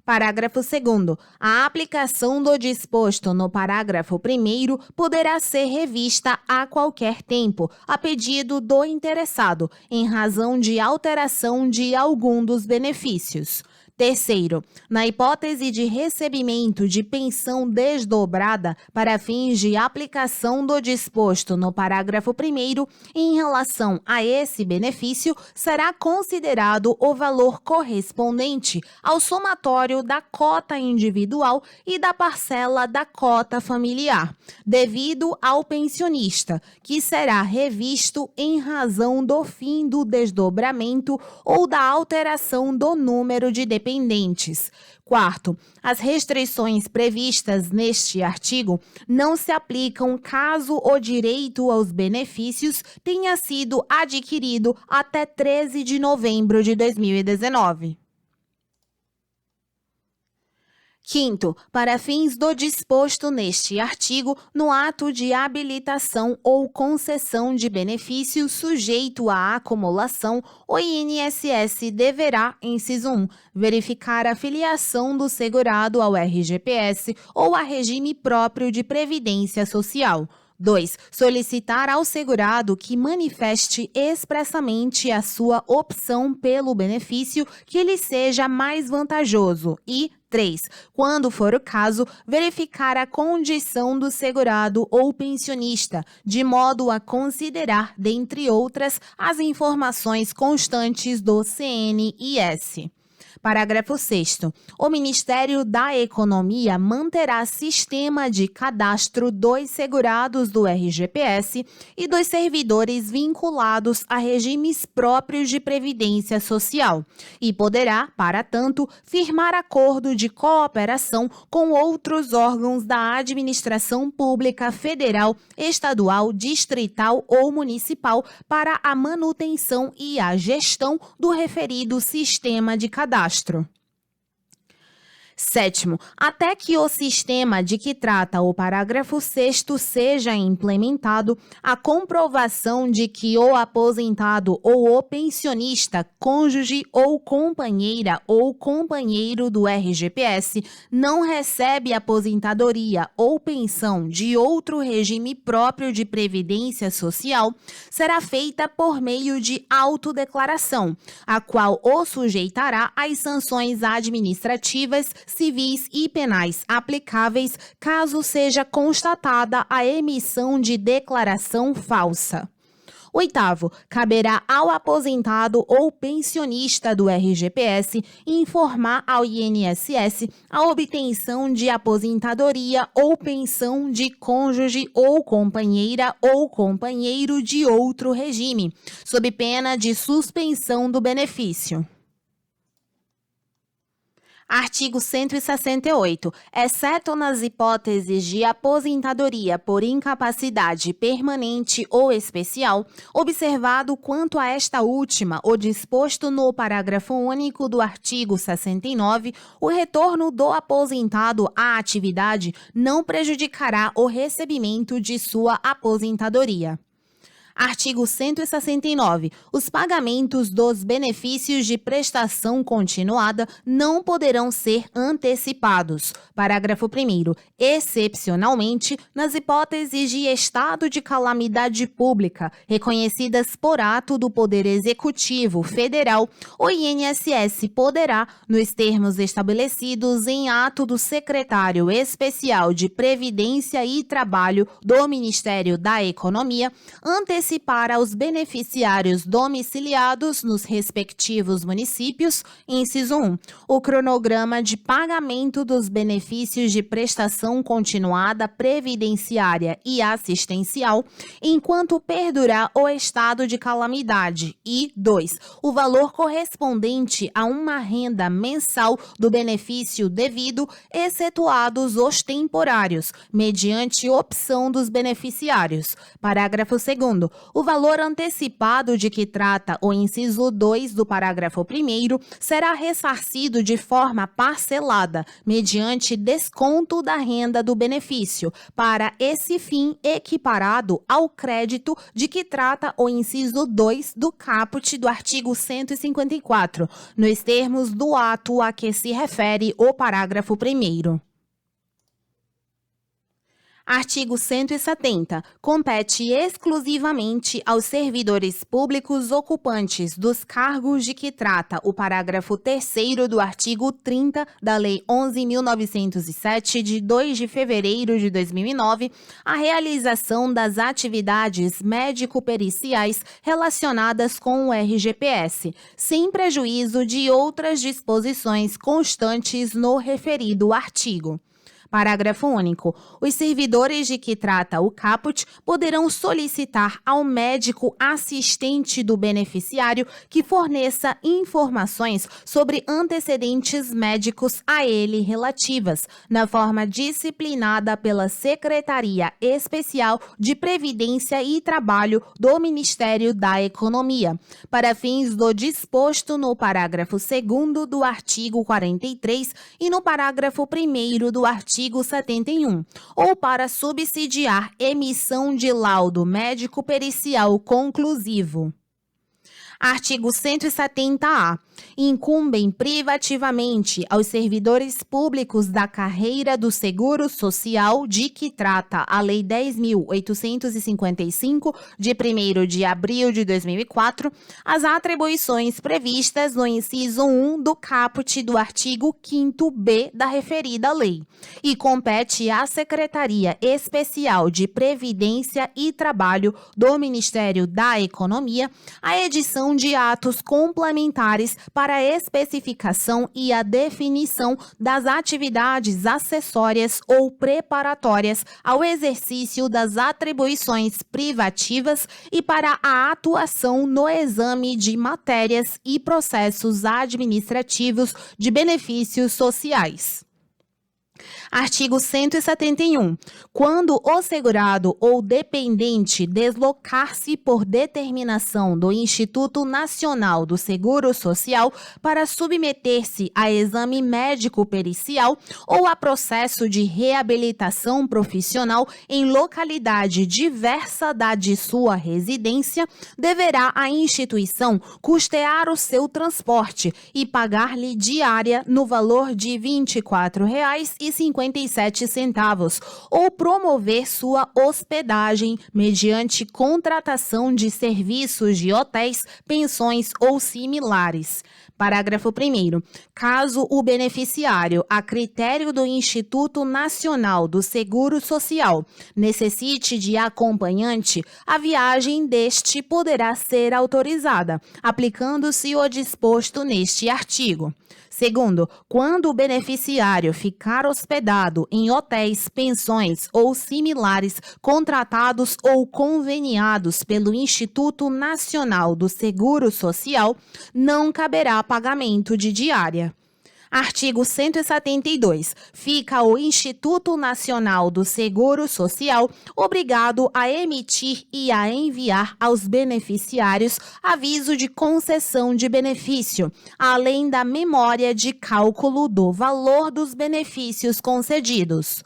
Parágrafo 2º. A aplicação do disposto no parágrafo 1º poderá ser revista a qualquer tempo, a pedido do interessado, em razão de alteração de algum dos benefícios. Terceiro, na hipótese de recebimento de pensão desdobrada para fins de aplicação do disposto no parágrafo 1º, em relação a esse benefício, será considerado o valor correspondente ao somatório da cota individual e da parcela da cota familiar, devido ao pensionista, que será revisto em razão do fim do desdobramento ou da alteração do número de dependentes. Quarto, as restrições previstas neste artigo não se aplicam caso o direito aos benefícios tenha sido adquirido até 13 de novembro de 2019. Quinto, para fins do disposto neste artigo, no ato de habilitação ou concessão de benefício sujeito à acumulação, o INSS deverá, inciso 1, verificar a filiação do segurado ao RGPS ou a regime próprio de previdência social. 2. Solicitar ao segurado que manifeste expressamente a sua opção pelo benefício que lhe seja mais vantajoso. E 3. Quando for o caso, verificar a condição do segurado ou pensionista, de modo a considerar, dentre outras, as informações constantes do CNIS. Parágrafo 6º. O Ministério da Economia manterá sistema de cadastro dos segurados do RGPS e dos servidores vinculados a regimes próprios de previdência social e poderá, para tanto, firmar acordo de cooperação com outros órgãos da administração pública federal, estadual, distrital ou municipal para a manutenção e a gestão do referido sistema de cadastro. Sétimo, até que o sistema de que trata o parágrafo 6º seja implementado, a comprovação de que o aposentado ou o pensionista, cônjuge ou companheira ou companheiro do RGPS não recebe aposentadoria ou pensão de outro regime próprio de previdência social, será feita por meio de autodeclaração, a qual o sujeitará às sanções administrativas, civis e penais aplicáveis caso seja constatada a emissão de declaração falsa. Oitavo, caberá ao aposentado ou pensionista do RGPS informar ao INSS a obtenção de aposentadoria ou pensão de cônjuge ou companheiro de outro regime, sob pena de suspensão do benefício. Artigo 168. Exceto nas hipóteses de aposentadoria por incapacidade permanente ou especial, observado quanto a esta última o disposto no parágrafo único do artigo 69, o retorno do aposentado à atividade não prejudicará o recebimento de sua aposentadoria. Artigo 169. Os pagamentos dos benefícios de prestação continuada não poderão ser antecipados. Parágrafo 1º. Excepcionalmente, nas hipóteses de estado de calamidade pública reconhecidas por ato do Poder Executivo Federal, o INSS poderá, nos termos estabelecidos em ato do Secretário Especial de Previdência e Trabalho do Ministério da Economia, antecipar aos beneficiários domiciliados nos respectivos municípios, inciso 1, o cronograma de pagamento dos benefícios de prestação continuada previdenciária e assistencial, enquanto perdurar o estado de calamidade, e 2, o valor correspondente a uma renda mensal do benefício devido, excetuados os temporários, mediante opção dos beneficiários. Parágrafo 2º. O valor antecipado de que trata o inciso 2 do parágrafo 1º será ressarcido de forma parcelada, mediante desconto da renda do benefício, para esse fim equiparado ao crédito de que trata o inciso 2 do caput do artigo 154, nos termos do ato a que se refere o parágrafo 1º. Artigo 170. Compete exclusivamente aos servidores públicos ocupantes dos cargos de que trata o parágrafo 3º do artigo 30 da Lei 11.907, de 2 de fevereiro de 2009, a realização das atividades médico-periciais relacionadas com o RGPS, sem prejuízo de outras disposições constantes no referido artigo. Parágrafo único. Os servidores de que trata o caput poderão solicitar ao médico assistente do beneficiário que forneça informações sobre antecedentes médicos a ele relativas, na forma disciplinada pela Secretaria Especial de Previdência e Trabalho do Ministério da Economia, para fins do disposto no parágrafo 2º do artigo 43 e no parágrafo 1º do artigo 71, ou para subsidiar emissão de laudo médico-pericial conclusivo. Artigo 170-A. Incumbem privativamente aos servidores públicos da carreira do Seguro Social de que trata a Lei 10.855, de 1º de abril de 2004, as atribuições previstas no inciso 1 do caput do artigo 5º-B da referida lei, e compete à Secretaria Especial de Previdência e Trabalho do Ministério da Economia a edição de atos complementares para a especificação e a definição das atividades acessórias ou preparatórias ao exercício das atribuições privativas e para a atuação no exame de matérias e processos administrativos de benefícios sociais. Artigo 171. Quando o segurado ou dependente deslocar-se por determinação do Instituto Nacional do Seguro Social para submeter-se a exame médico-pericial ou a processo de reabilitação profissional em localidade diversa da de sua residência, deverá a instituição custear o seu transporte e pagar-lhe diária no valor de R$ 24,57, ou promover sua hospedagem mediante contratação de serviços de hotéis, pensões ou similares. Parágrafo 1º. Caso o beneficiário, a critério do Instituto Nacional do Seguro Social, necessite de acompanhante, a viagem deste poderá ser autorizada, aplicando-se o disposto neste artigo. Segundo, quando o beneficiário ficar hospedado em hotéis, pensões ou similares contratados ou conveniados pelo Instituto Nacional do Seguro Social, não caberá pagamento de diária. Artigo 172. Fica o Instituto Nacional do Seguro Social obrigado a emitir e a enviar aos beneficiários aviso de concessão de benefício, além da memória de cálculo do valor dos benefícios concedidos.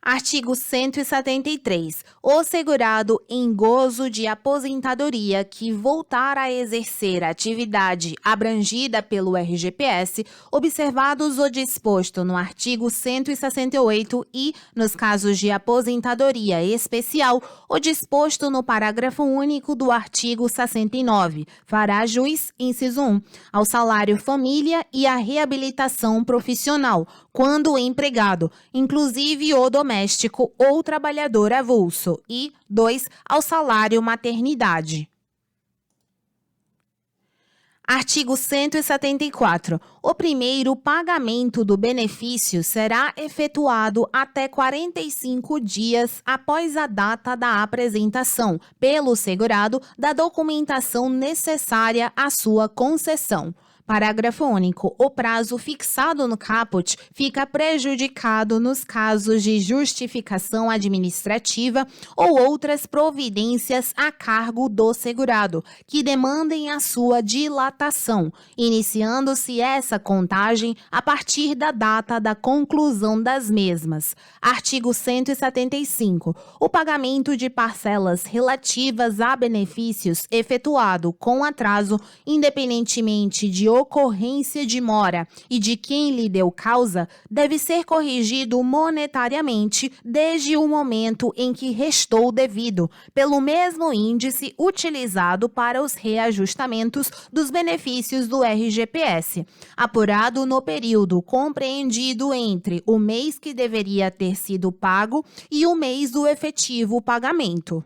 Artigo 173. O segurado em gozo de aposentadoria que voltar a exercer atividade abrangida pelo RGPS, observados o disposto no artigo 168 e, nos casos de aposentadoria especial, o disposto no parágrafo único do artigo 69, fará jus, inciso 1, ao salário família e à reabilitação profissional, quando empregado, inclusive o doméstico ou trabalhador avulso, e 2, ao salário maternidade. Artigo 174. O primeiro pagamento do benefício será efetuado até 45 dias após a data da apresentação, pelo segurado, da documentação necessária à sua concessão. Parágrafo único. O prazo fixado no caput fica prejudicado nos casos de justificação administrativa ou outras providências a cargo do segurado, que demandem a sua dilatação, iniciando-se essa contagem a partir da data da conclusão das mesmas. Artigo 175. O pagamento de parcelas relativas a benefícios efetuado com atraso, independentemente de ocorrência de mora e de quem lhe deu causa, deve ser corrigido monetariamente desde o momento em que restou devido, pelo mesmo índice utilizado para os reajustamentos dos benefícios do RGPS, apurado no período compreendido entre o mês que deveria ter sido pago e o mês do efetivo pagamento.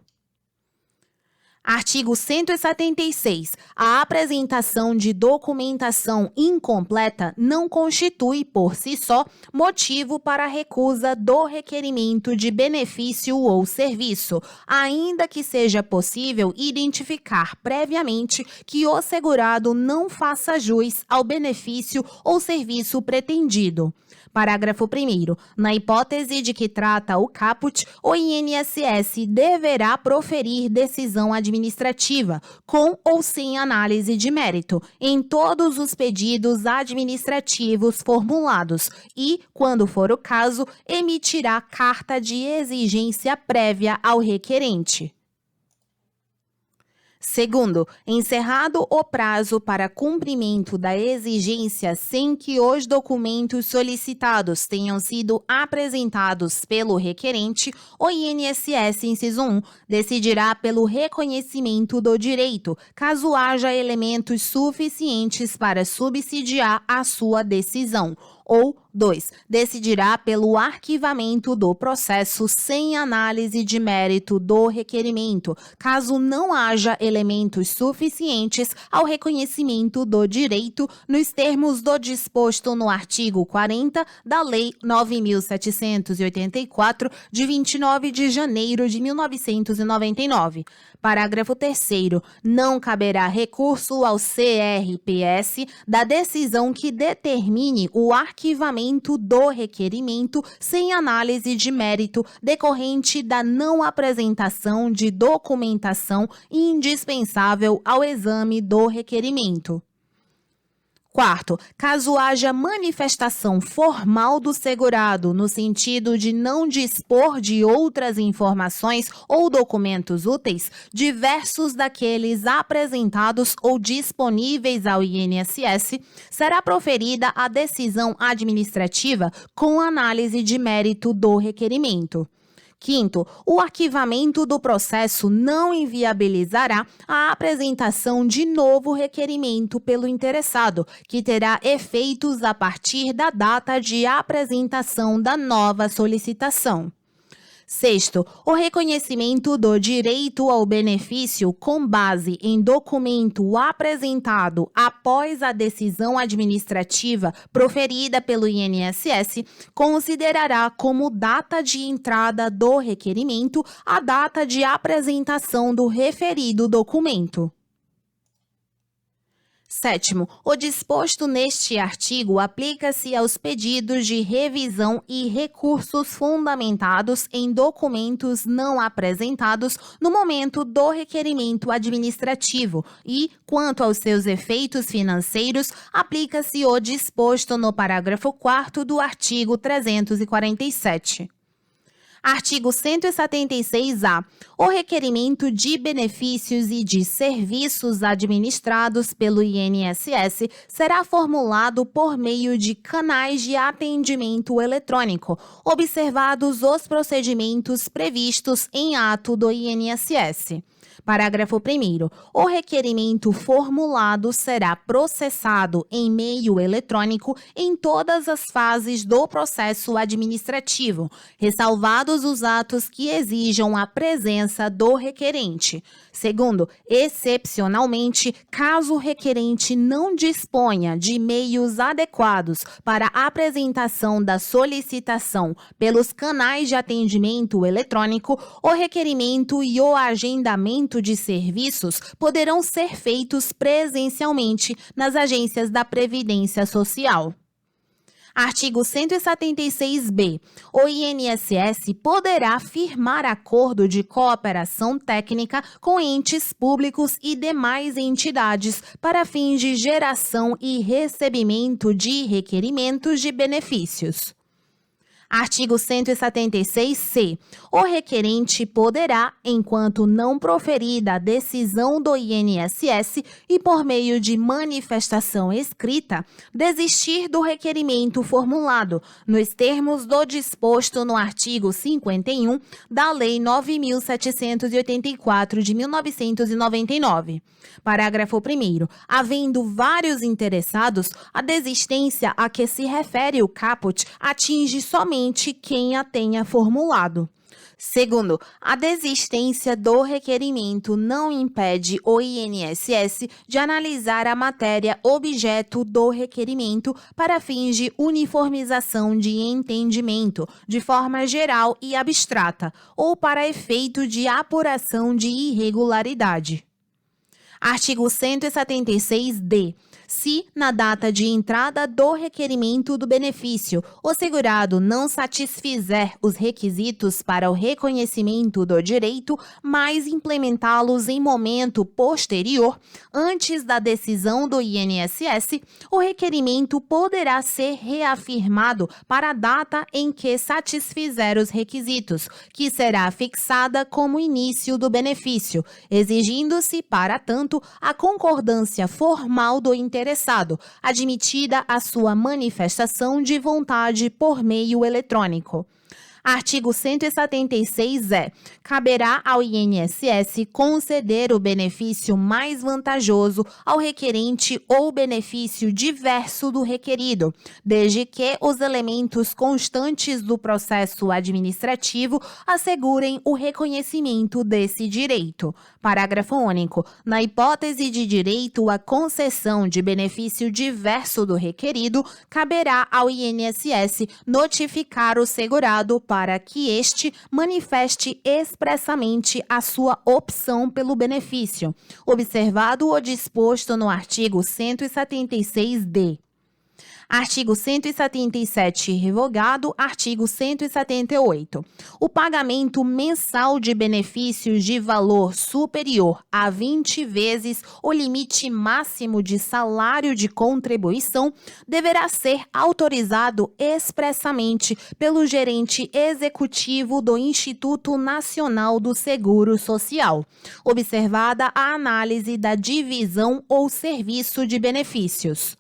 Artigo 176. A apresentação de documentação incompleta não constitui, por si só, motivo para a recusa do requerimento de benefício ou serviço, ainda que seja possível identificar previamente que o segurado não faça jus ao benefício ou serviço pretendido. Parágrafo 1º. Na hipótese de que trata o caput, o INSS deverá proferir decisão administrativa, com ou sem análise de mérito, em todos os pedidos administrativos formulados e, quando for o caso, emitirá carta de exigência prévia ao requerente. Segundo, encerrado o prazo para cumprimento da exigência sem que os documentos solicitados tenham sido apresentados pelo requerente, o INSS, inciso 1, decidirá pelo reconhecimento do direito, caso haja elementos suficientes para subsidiar a sua decisão. Ou 2. Decidirá pelo arquivamento do processo sem análise de mérito do requerimento, caso não haja elementos suficientes ao reconhecimento do direito nos termos do disposto no artigo 40 da Lei 9.784, de 29 de janeiro de 1999. Parágrafo 3º. Não caberá recurso ao CRPS da decisão que determine o arquivamento do requerimento sem análise de mérito decorrente da não apresentação de documentação indispensável ao exame do requerimento. Quarto, caso haja manifestação formal do segurado no sentido de não dispor de outras informações ou documentos úteis, diversos daqueles apresentados ou disponíveis ao INSS, será proferida a decisão administrativa com análise de mérito do requerimento. Quinto, o arquivamento do processo não inviabilizará a apresentação de novo requerimento pelo interessado, que terá efeitos a partir da data de apresentação da nova solicitação. Sexto, o reconhecimento do direito ao benefício com base em documento apresentado após a decisão administrativa proferida pelo INSS considerará como data de entrada do requerimento a data de apresentação do referido documento. Sétimo, o disposto neste artigo aplica-se aos pedidos de revisão e recursos fundamentados em documentos não apresentados no momento do requerimento administrativo e, quanto aos seus efeitos financeiros, aplica-se o disposto no parágrafo 4º do artigo 347. Artigo 176-A. O requerimento de benefícios e de serviços administrados pelo INSS será formulado por meio de canais de atendimento eletrônico, observados os procedimentos previstos em ato do INSS. Parágrafo 1º. O requerimento formulado será processado em meio eletrônico em todas as fases do processo administrativo, ressalvados os atos que exijam a presença do requerente. Segundo, excepcionalmente, caso o requerente não disponha de meios adequados para a apresentação da solicitação pelos canais de atendimento eletrônico, o requerimento e o agendamento de serviços poderão ser feitos presencialmente nas agências da Previdência Social. Artigo 176-B. O INSS poderá firmar acordo de cooperação técnica com entes públicos e demais entidades para fins de geração e recebimento de requerimentos de benefícios. Artigo 176-C. O requerente poderá, enquanto não proferida a decisão do INSS e por meio de manifestação escrita, desistir do requerimento formulado, nos termos do disposto no artigo 51 da Lei 9.784 de 1999. Parágrafo 1º. Havendo vários interessados, a desistência a que se refere o caput atinge somente quem a tenha formulado. Segundo, a desistência do requerimento não impede o INSS de analisar a matéria objeto do requerimento para fins de uniformização de entendimento, de forma geral e abstrata, ou para efeito de apuração de irregularidade. Artigo 176-D. Se, na data de entrada do requerimento do benefício, o segurado não satisfizer os requisitos para o reconhecimento do direito, mas implementá-los em momento posterior, antes da decisão do INSS, o requerimento poderá ser reafirmado para a data em que satisfizer os requisitos, que será fixada como início do benefício, exigindo-se, para tanto, a concordância formal do interessado, admitida a sua manifestação de vontade por meio eletrônico. Artigo 176-E. Caberá ao INSS conceder o benefício mais vantajoso ao requerente ou benefício diverso do requerido, desde que os elementos constantes do processo administrativo assegurem o reconhecimento desse direito. Parágrafo único. Na hipótese de direito à concessão de benefício diverso do requerido, caberá ao INSS notificar o segurado para que este manifeste expressamente a sua opção pelo benefício, observado o disposto no artigo 176-D. Artigo 177 revogado. Artigo 178. O pagamento mensal de benefícios de valor superior a 20 vezes o limite máximo de salário de contribuição deverá ser autorizado expressamente pelo gerente executivo do Instituto Nacional do Seguro Social, observada a análise da divisão ou serviço de benefícios.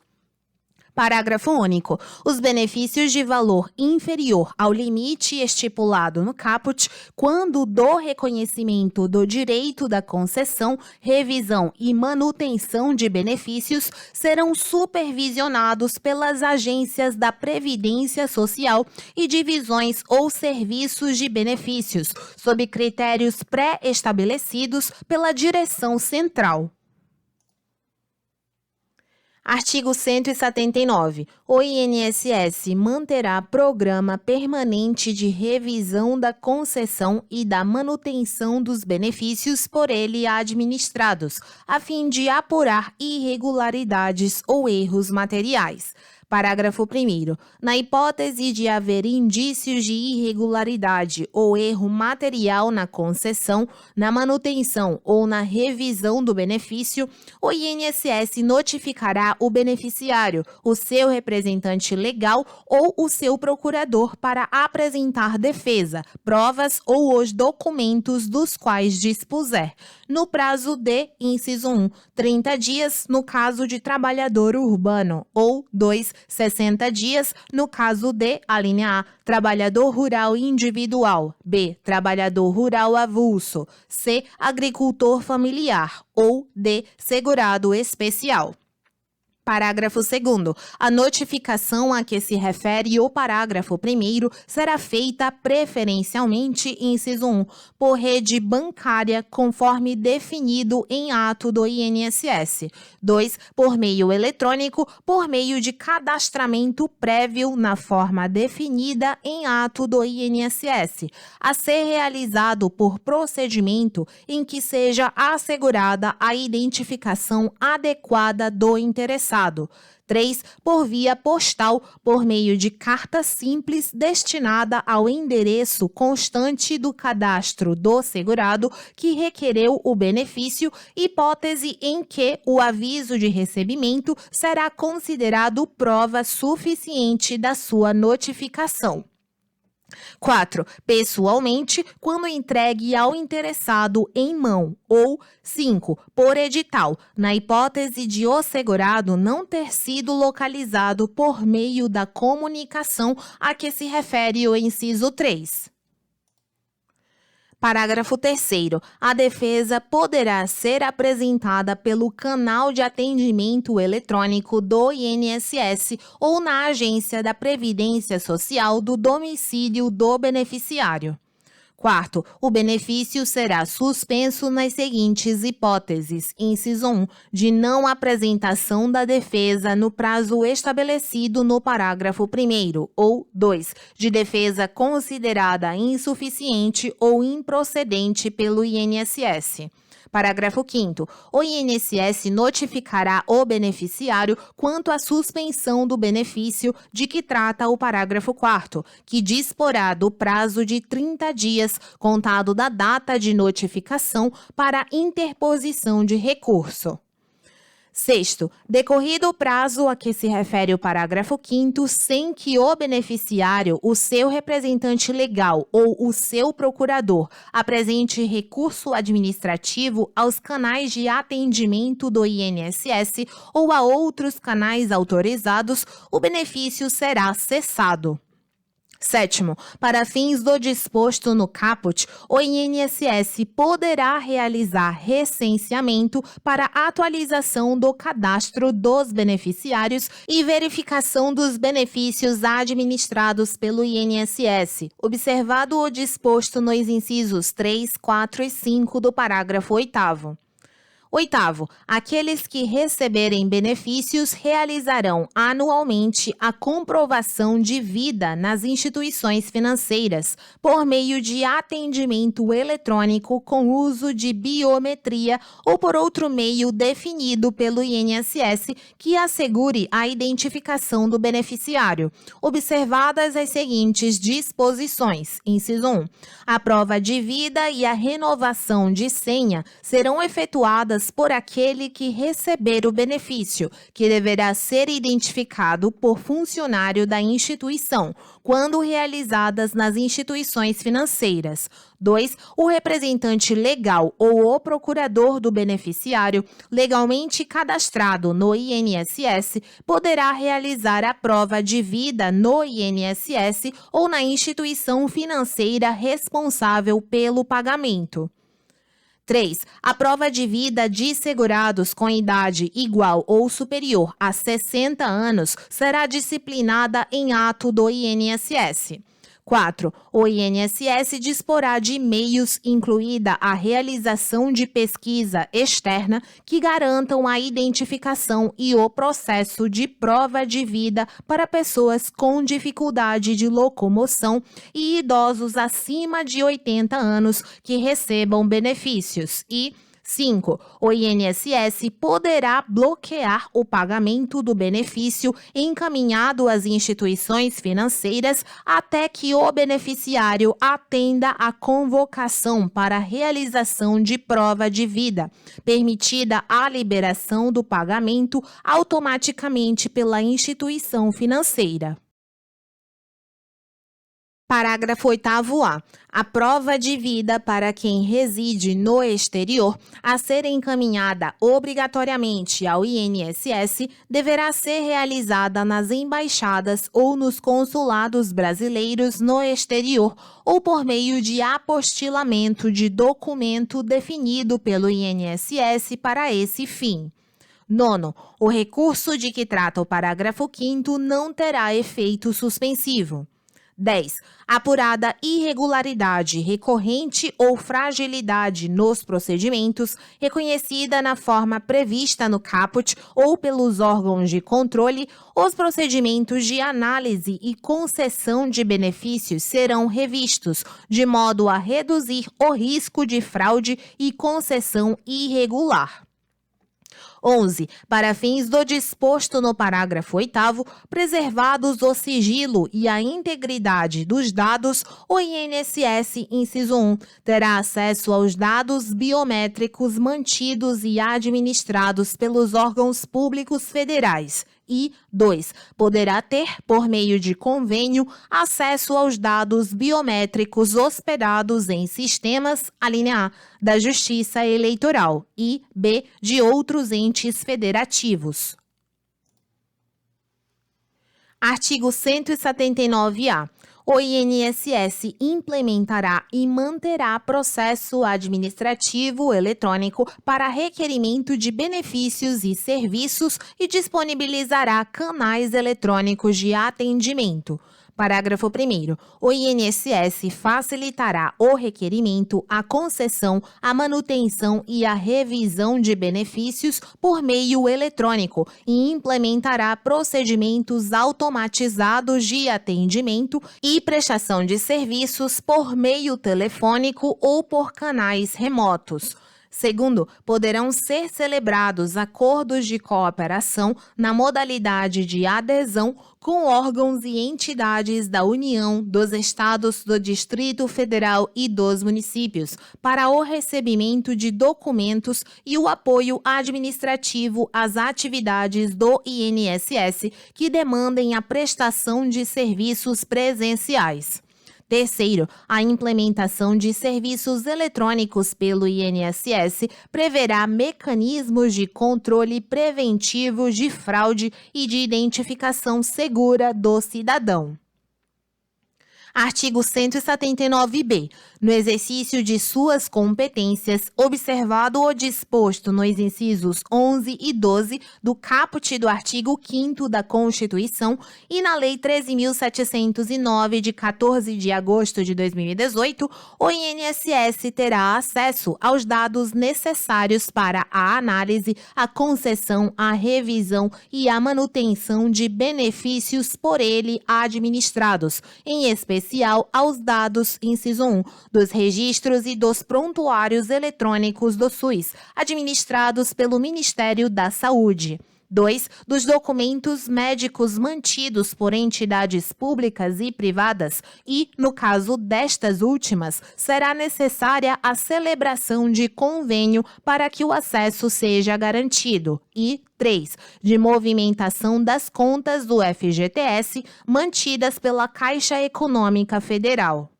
Parágrafo único. Os benefícios de valor inferior ao limite estipulado no caput, quando do reconhecimento do direito da concessão, revisão e manutenção de benefícios, serão supervisionados pelas agências da Previdência Social e divisões ou serviços de benefícios, sob critérios pré-estabelecidos pela direção central. Artigo 179. O INSS manterá programa permanente de revisão da concessão e da manutenção dos benefícios por ele administrados, a fim de apurar irregularidades ou erros materiais. Parágrafo 1º. Na hipótese de haver indícios de irregularidade ou erro material na concessão, na manutenção ou na revisão do benefício, o INSS notificará o beneficiário, o seu representante legal ou o seu procurador para apresentar defesa, provas ou os documentos dos quais dispuser, no prazo de, inciso 1, 30 dias no caso de trabalhador urbano, ou 2, 60 dias no caso de, alínea A, trabalhador rural individual, B, trabalhador rural avulso, C, agricultor familiar, ou D, segurado especial. Parágrafo 2º. A notificação a que se refere o parágrafo 1º será feita preferencialmente, inciso 1, por rede bancária, conforme definido em ato do INSS. 2, por meio eletrônico, por meio de cadastramento prévio na forma definida em ato do INSS, a ser realizado por procedimento em que seja assegurada a identificação adequada do interessado. 3, por via postal, por meio de carta simples destinada ao endereço constante do cadastro do segurado que requereu o benefício, hipótese em que o aviso de recebimento será considerado prova suficiente da sua notificação. 4. Pessoalmente, quando entregue ao interessado em mão, ou 5. Por edital, na hipótese de o segurado não ter sido localizado por meio da comunicação a que se refere o inciso 3. Parágrafo 3º. A defesa poderá ser apresentada pelo canal de atendimento eletrônico do INSS ou na agência da Previdência Social do domicílio do beneficiário. 4. O benefício será suspenso nas seguintes hipóteses. Inciso 1. De não apresentação da defesa no prazo estabelecido no parágrafo 1º. Ou 2. De defesa considerada insuficiente ou improcedente pelo INSS. Parágrafo 5º. O INSS notificará o beneficiário quanto à suspensão do benefício de que trata o parágrafo 4º, que disporá do prazo de 30 dias, contado da data de notificação, para interposição de recurso. 6º. Decorrido o prazo a que se refere o parágrafo 5º, sem que o beneficiário, o seu representante legal ou o seu procurador apresente recurso administrativo aos canais de atendimento do INSS ou a outros canais autorizados, o benefício será cessado. 7º. Para fins do disposto no caput, o INSS poderá realizar recenseamento para atualização do cadastro dos beneficiários e verificação dos benefícios administrados pelo INSS, observado o disposto nos incisos 3, 4 e 5 do parágrafo 8º. 8º. Aqueles que receberem benefícios realizarão anualmente a comprovação de vida nas instituições financeiras por meio de atendimento eletrônico com uso de biometria ou por outro meio definido pelo INSS que assegure a identificação do beneficiário, observadas as seguintes disposições. Inciso 1. A prova de vida e a renovação de senha serão efetuadas por aquele que receber o benefício, que deverá ser identificado por funcionário da instituição, quando realizadas nas instituições financeiras. 2. O representante legal ou o procurador do beneficiário, legalmente cadastrado no INSS, poderá realizar a prova de vida no INSS ou na instituição financeira responsável pelo pagamento. 3. A prova de vida de segurados com idade igual ou superior a 60 anos será disciplinada em ato do INSS. 4. O INSS disporá de meios, incluída a realização de pesquisa externa, que garantam a identificação e o processo de prova de vida para pessoas com dificuldade de locomoção e idosos acima de 80 anos que recebam benefícios. E 5. O INSS poderá bloquear o pagamento do benefício encaminhado às instituições financeiras até que o beneficiário atenda à convocação para a realização de prova de vida, permitida a liberação do pagamento automaticamente pela instituição financeira. Parágrafo 8º-A. A prova de vida para quem reside no exterior, a ser encaminhada obrigatoriamente ao INSS, deverá ser realizada nas embaixadas ou nos consulados brasileiros no exterior ou por meio de apostilamento de documento definido pelo INSS para esse fim. 9. O recurso de que trata o parágrafo 5º não terá efeito suspensivo. 10. Apurada irregularidade recorrente ou fragilidade nos procedimentos, reconhecida na forma prevista no caput ou pelos órgãos de controle, os procedimentos de análise e concessão de benefícios serão revistos, de modo a reduzir o risco de fraude e concessão irregular. 11. Para fins do disposto no parágrafo 8º, preservados o sigilo e a integridade dos dados, o INSS, inciso 1, terá acesso aos dados biométricos mantidos e administrados pelos órgãos públicos federais. E 2. Poderá ter, por meio de convênio, acesso aos dados biométricos hospedados em sistemas, alínea A, da Justiça Eleitoral e B, de outros entes federativos. Artigo 179-A. O INSS implementará e manterá processo administrativo eletrônico para requerimento de benefícios e serviços e disponibilizará canais eletrônicos de atendimento. Parágrafo 1º. O INSS facilitará o requerimento, a concessão, a manutenção e a revisão de benefícios por meio eletrônico e implementará procedimentos automatizados de atendimento e prestação de serviços por meio telefônico ou por canais remotos. Segundo, poderão ser celebrados acordos de cooperação na modalidade de adesão com órgãos e entidades da União, dos Estados, do Distrito Federal e dos municípios, para o recebimento de documentos e o apoio administrativo às atividades do INSS que demandem a prestação de serviços presenciais. Terceiro, a implementação de serviços eletrônicos pelo INSS preverá mecanismos de controle preventivo de fraude e de identificação segura do cidadão. Artigo 179-B. No exercício de suas competências, observado o disposto nos incisos 11 e 12 do caput do artigo 5º da Constituição e na Lei 13.709, de 14 de agosto de 2018, o INSS terá acesso aos dados necessários para a análise, a concessão, a revisão e a manutenção de benefícios por ele administrados, em especial aos dados, inciso 1, dos registros e dos prontuários eletrônicos do SUS, administrados pelo Ministério da Saúde. 2. Dos documentos médicos mantidos por entidades públicas e privadas e, no caso destas últimas, será necessária a celebração de convênio para que o acesso seja garantido. E 3. De movimentação das contas do FGTS mantidas pela Caixa Econômica Federal.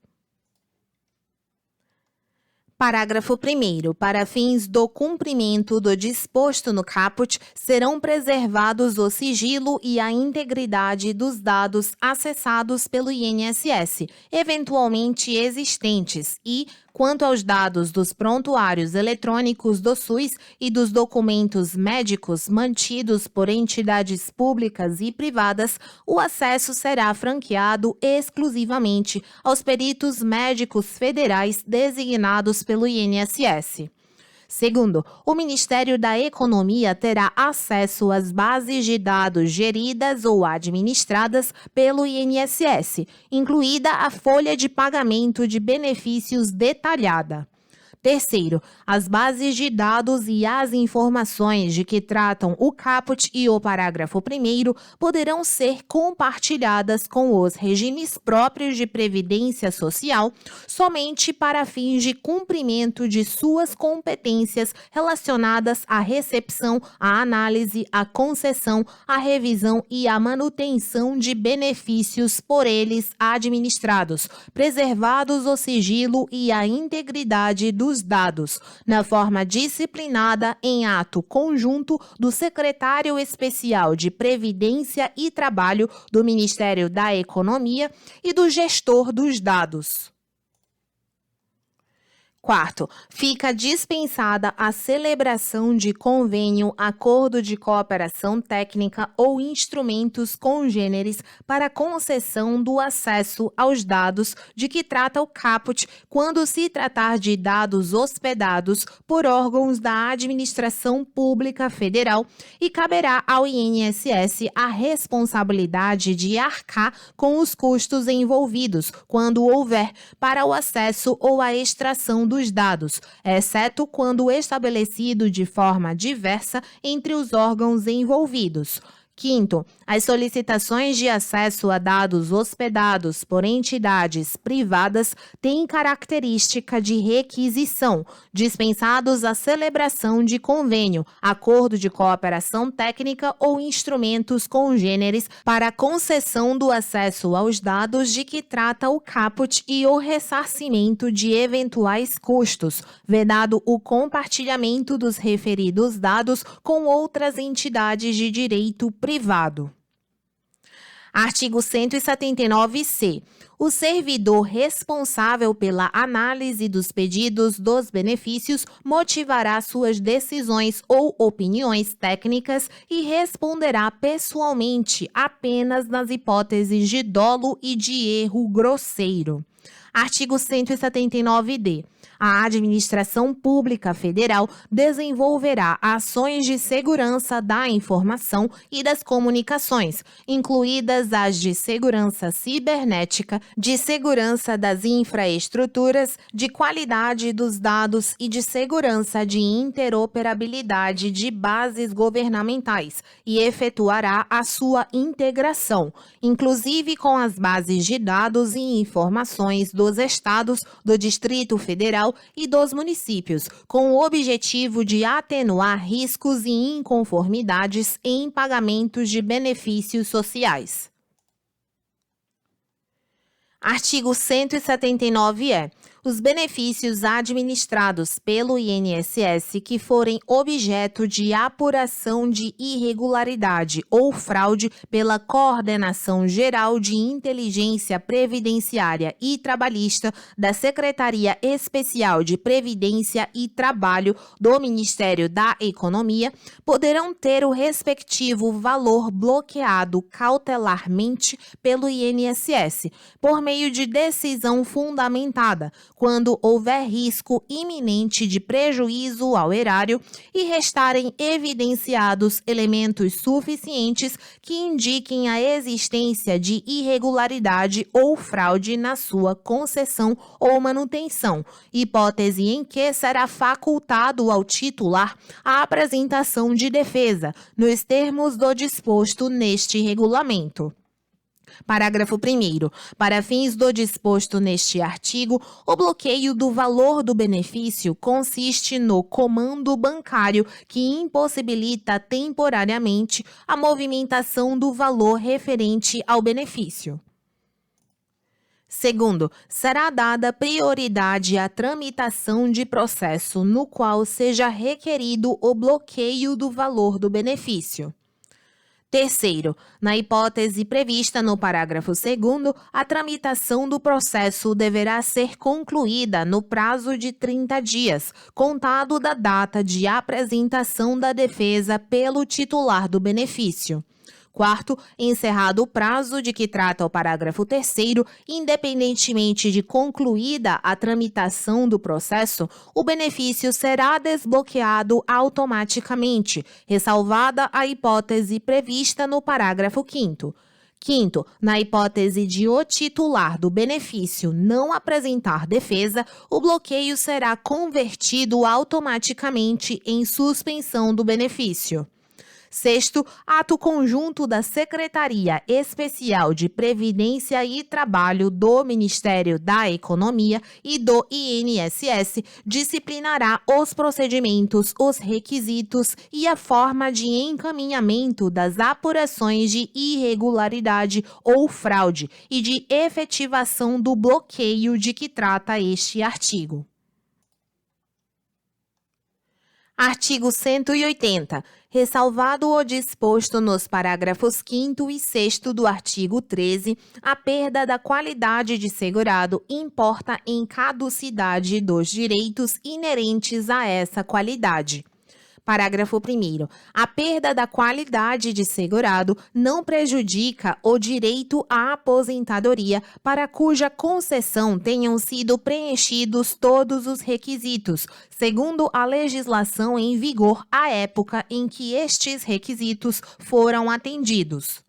Parágrafo 1º. Para fins do cumprimento do disposto no caput, serão preservados o sigilo e a integridade dos dados acessados pelo INSS, eventualmente existentes, e, quanto aos dados dos prontuários eletrônicos do SUS e dos documentos médicos mantidos por entidades públicas e privadas, o acesso será franqueado exclusivamente aos peritos médicos federais designados pelo INSS. Segundo, o Ministério da Economia terá acesso às bases de dados geridas ou administradas pelo INSS, incluída a folha de pagamento de benefícios detalhada. Terceiro, as bases de dados e as informações de que tratam o caput e o parágrafo 1º poderão ser compartilhadas com os regimes próprios de previdência social somente para fins de cumprimento de suas competências relacionadas à recepção, à análise, à concessão, à revisão e à manutenção de benefícios por eles administrados, preservados o sigilo e a integridade dos dados, na forma disciplinada em ato conjunto do Secretário Especial de Previdência e Trabalho do Ministério da Economia e do gestor dos dados. Quarto, fica dispensada a celebração de convênio, acordo de cooperação técnica ou instrumentos congêneres para concessão do acesso aos dados de que trata o caput quando se tratar de dados hospedados por órgãos da administração pública federal e caberá ao INSS a responsabilidade de arcar com os custos envolvidos, quando houver, para o acesso ou a extração dos dados, exceto quando estabelecido de forma diversa entre os órgãos envolvidos. Quinto, as solicitações de acesso a dados hospedados por entidades privadas têm característica de requisição, dispensados a celebração de convênio, acordo de cooperação técnica ou instrumentos congêneres para a concessão do acesso aos dados de que trata o caput e o ressarcimento de eventuais custos, vedado o compartilhamento dos referidos dados com outras entidades de direito privado. Artigo 179-C. O servidor responsável pela análise dos pedidos dos benefícios motivará suas decisões ou opiniões técnicas e responderá pessoalmente apenas nas hipóteses de dolo e de erro grosseiro. Artigo 179-D. A Administração Pública Federal desenvolverá ações de segurança da informação e das comunicações, incluídas as de segurança cibernética, de segurança das infraestruturas, de qualidade dos dados e de segurança de interoperabilidade de bases governamentais, e efetuará a sua integração, inclusive com as bases de dados e informações dos estados, do Distrito Federal e dos municípios, com o objetivo de atenuar riscos e inconformidades em pagamentos de benefícios sociais. Artigo 179-E. Os benefícios administrados pelo INSS que forem objeto de apuração de irregularidade ou fraude pela Coordenação Geral de Inteligência Previdenciária e Trabalhista da Secretaria Especial de Previdência e Trabalho do Ministério da Economia poderão ter o respectivo valor bloqueado cautelarmente pelo INSS, por meio de decisão fundamentada, quando houver risco iminente de prejuízo ao erário e restarem evidenciados elementos suficientes que indiquem a existência de irregularidade ou fraude na sua concessão ou manutenção, hipótese em que será facultado ao titular a apresentação de defesa, nos termos do disposto neste regulamento. Parágrafo 1º. Para fins do disposto neste artigo, o bloqueio do valor do benefício consiste no comando bancário que impossibilita temporariamente a movimentação do valor referente ao benefício. Segundo, será dada prioridade à tramitação de processo no qual seja requerido o bloqueio do valor do benefício. Terceiro, na hipótese prevista no parágrafo 2º, a tramitação do processo deverá ser concluída no prazo de 30 dias, contado da data de apresentação da defesa pelo titular do benefício. Quarto, encerrado o prazo de que trata o parágrafo 3º, independentemente de concluída a tramitação do processo, o benefício será desbloqueado automaticamente, ressalvada a hipótese prevista no parágrafo 5º. Quinto, na hipótese de o titular do benefício não apresentar defesa, o bloqueio será convertido automaticamente em suspensão do benefício. Sexto, ato conjunto da Secretaria Especial de Previdência e Trabalho do Ministério da Economia e do INSS disciplinará os procedimentos, os requisitos e a forma de encaminhamento das apurações de irregularidade ou fraude e de efetivação do bloqueio de que trata este artigo. Artigo 180. Ressalvado o disposto nos parágrafos 5º e 6º do artigo 13, a perda da qualidade de segurado importa em caducidade dos direitos inerentes a essa qualidade. Parágrafo 1º. A perda da qualidade de segurado não prejudica o direito à aposentadoria para cuja concessão tenham sido preenchidos todos os requisitos, segundo a legislação em vigor à época em que estes requisitos foram atendidos.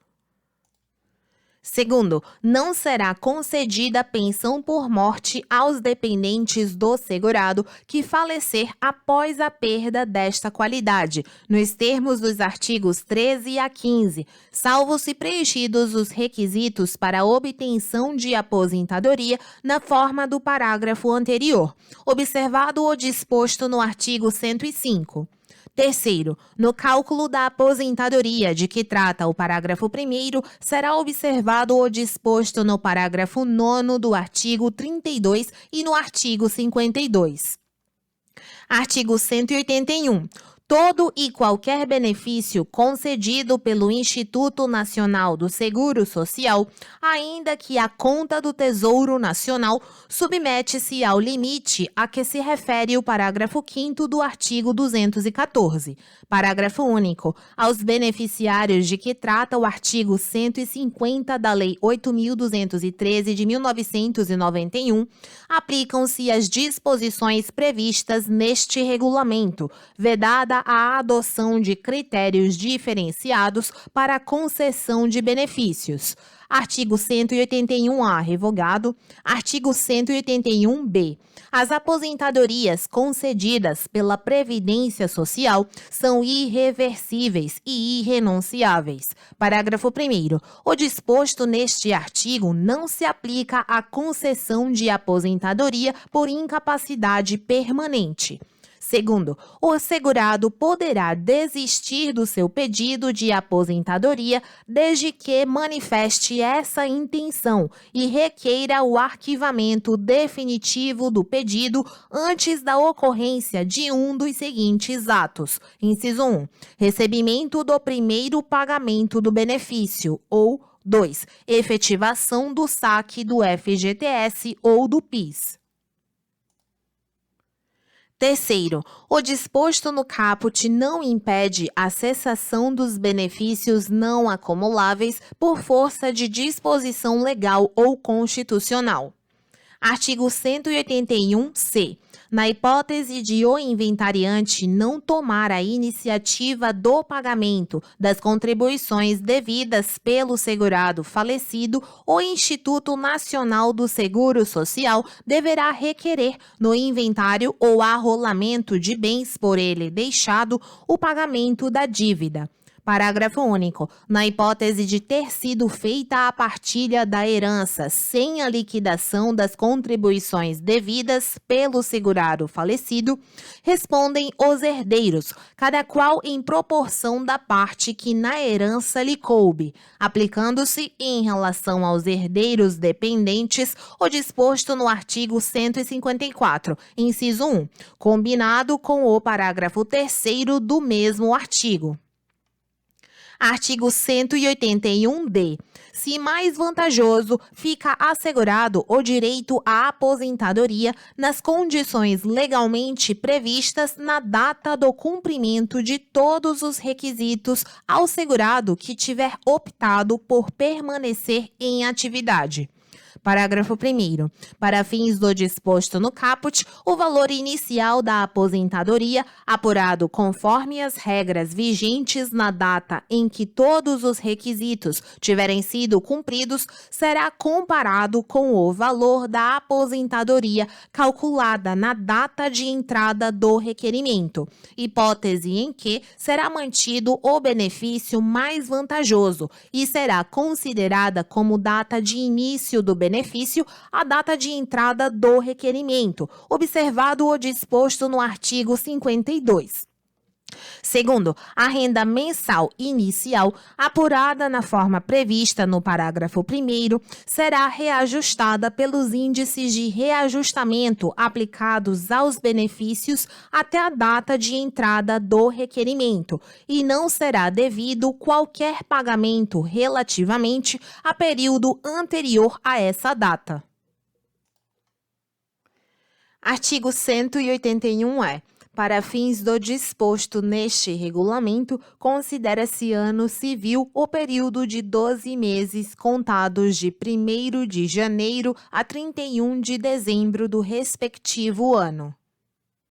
Segundo, não será concedida pensão por morte aos dependentes do segurado que falecer após a perda desta qualidade, nos termos dos artigos 13 a 15, salvo se preenchidos os requisitos para a obtenção de aposentadoria na forma do parágrafo anterior, observado o disposto no artigo 105. Terceiro, no cálculo da aposentadoria de que trata o parágrafo 1º, será observado o disposto no parágrafo 9º do artigo 32 e no artigo 52. Artigo 181. Todo e qualquer benefício concedido pelo Instituto Nacional do Seguro Social, ainda que a conta do Tesouro Nacional, submete-se ao limite a que se refere o parágrafo 5º do artigo 214. Parágrafo único. Aos beneficiários de que trata o artigo 150 da Lei 8.213 de 1991, aplicam-se as disposições previstas neste regulamento, vedada a adoção de critérios diferenciados para a concessão de benefícios. Artigo 181-A, revogado. Artigo 181-B. As aposentadorias concedidas pela Previdência Social são irreversíveis e irrenunciáveis. Parágrafo 1º. O disposto neste artigo não se aplica à concessão de aposentadoria por incapacidade permanente. Segundo, o segurado poderá desistir do seu pedido de aposentadoria desde que manifeste essa intenção e requeira o arquivamento definitivo do pedido antes da ocorrência de um dos seguintes atos. Inciso 1. Recebimento do primeiro pagamento do benefício ou 2. Efetivação do saque do FGTS ou do PIS. Terceiro, o disposto no caput não impede a cessação dos benefícios não acumuláveis por força de disposição legal ou constitucional. Artigo 181-C. Na hipótese de o inventariante não tomar a iniciativa do pagamento das contribuições devidas pelo segurado falecido, o Instituto Nacional do Seguro Social deverá requerer no inventário ou arrolamento de bens por ele deixado o pagamento da dívida. Parágrafo único. Na hipótese de ter sido feita a partilha da herança sem a liquidação das contribuições devidas pelo segurado falecido, respondem os herdeiros, cada qual em proporção da parte que na herança lhe coube, aplicando-se em relação aos herdeiros dependentes o disposto no artigo 154, inciso 1, combinado com o parágrafo 3º do mesmo artigo. Artigo 181-D. Se mais vantajoso, fica assegurado o direito à aposentadoria nas condições legalmente previstas na data do cumprimento de todos os requisitos ao segurado que tiver optado por permanecer em atividade. Parágrafo 1º. Para fins do disposto no caput, o valor inicial da aposentadoria, apurado conforme as regras vigentes na data em que todos os requisitos tiverem sido cumpridos, será comparado com o valor da aposentadoria calculada na data de entrada do requerimento, hipótese em que será mantido o benefício mais vantajoso e será considerada como data de início do benefício a data de entrada do requerimento, observado o disposto no artigo 52. Segundo, a renda mensal inicial, apurada na forma prevista no parágrafo 1º, será reajustada pelos índices de reajustamento aplicados aos benefícios até a data de entrada do requerimento e não será devido qualquer pagamento relativamente a período anterior a essa data. Artigo 181-E. Para fins do disposto neste regulamento, considera-se ano civil o período de 12 meses contados de 1º de janeiro a 31 de dezembro do respectivo ano.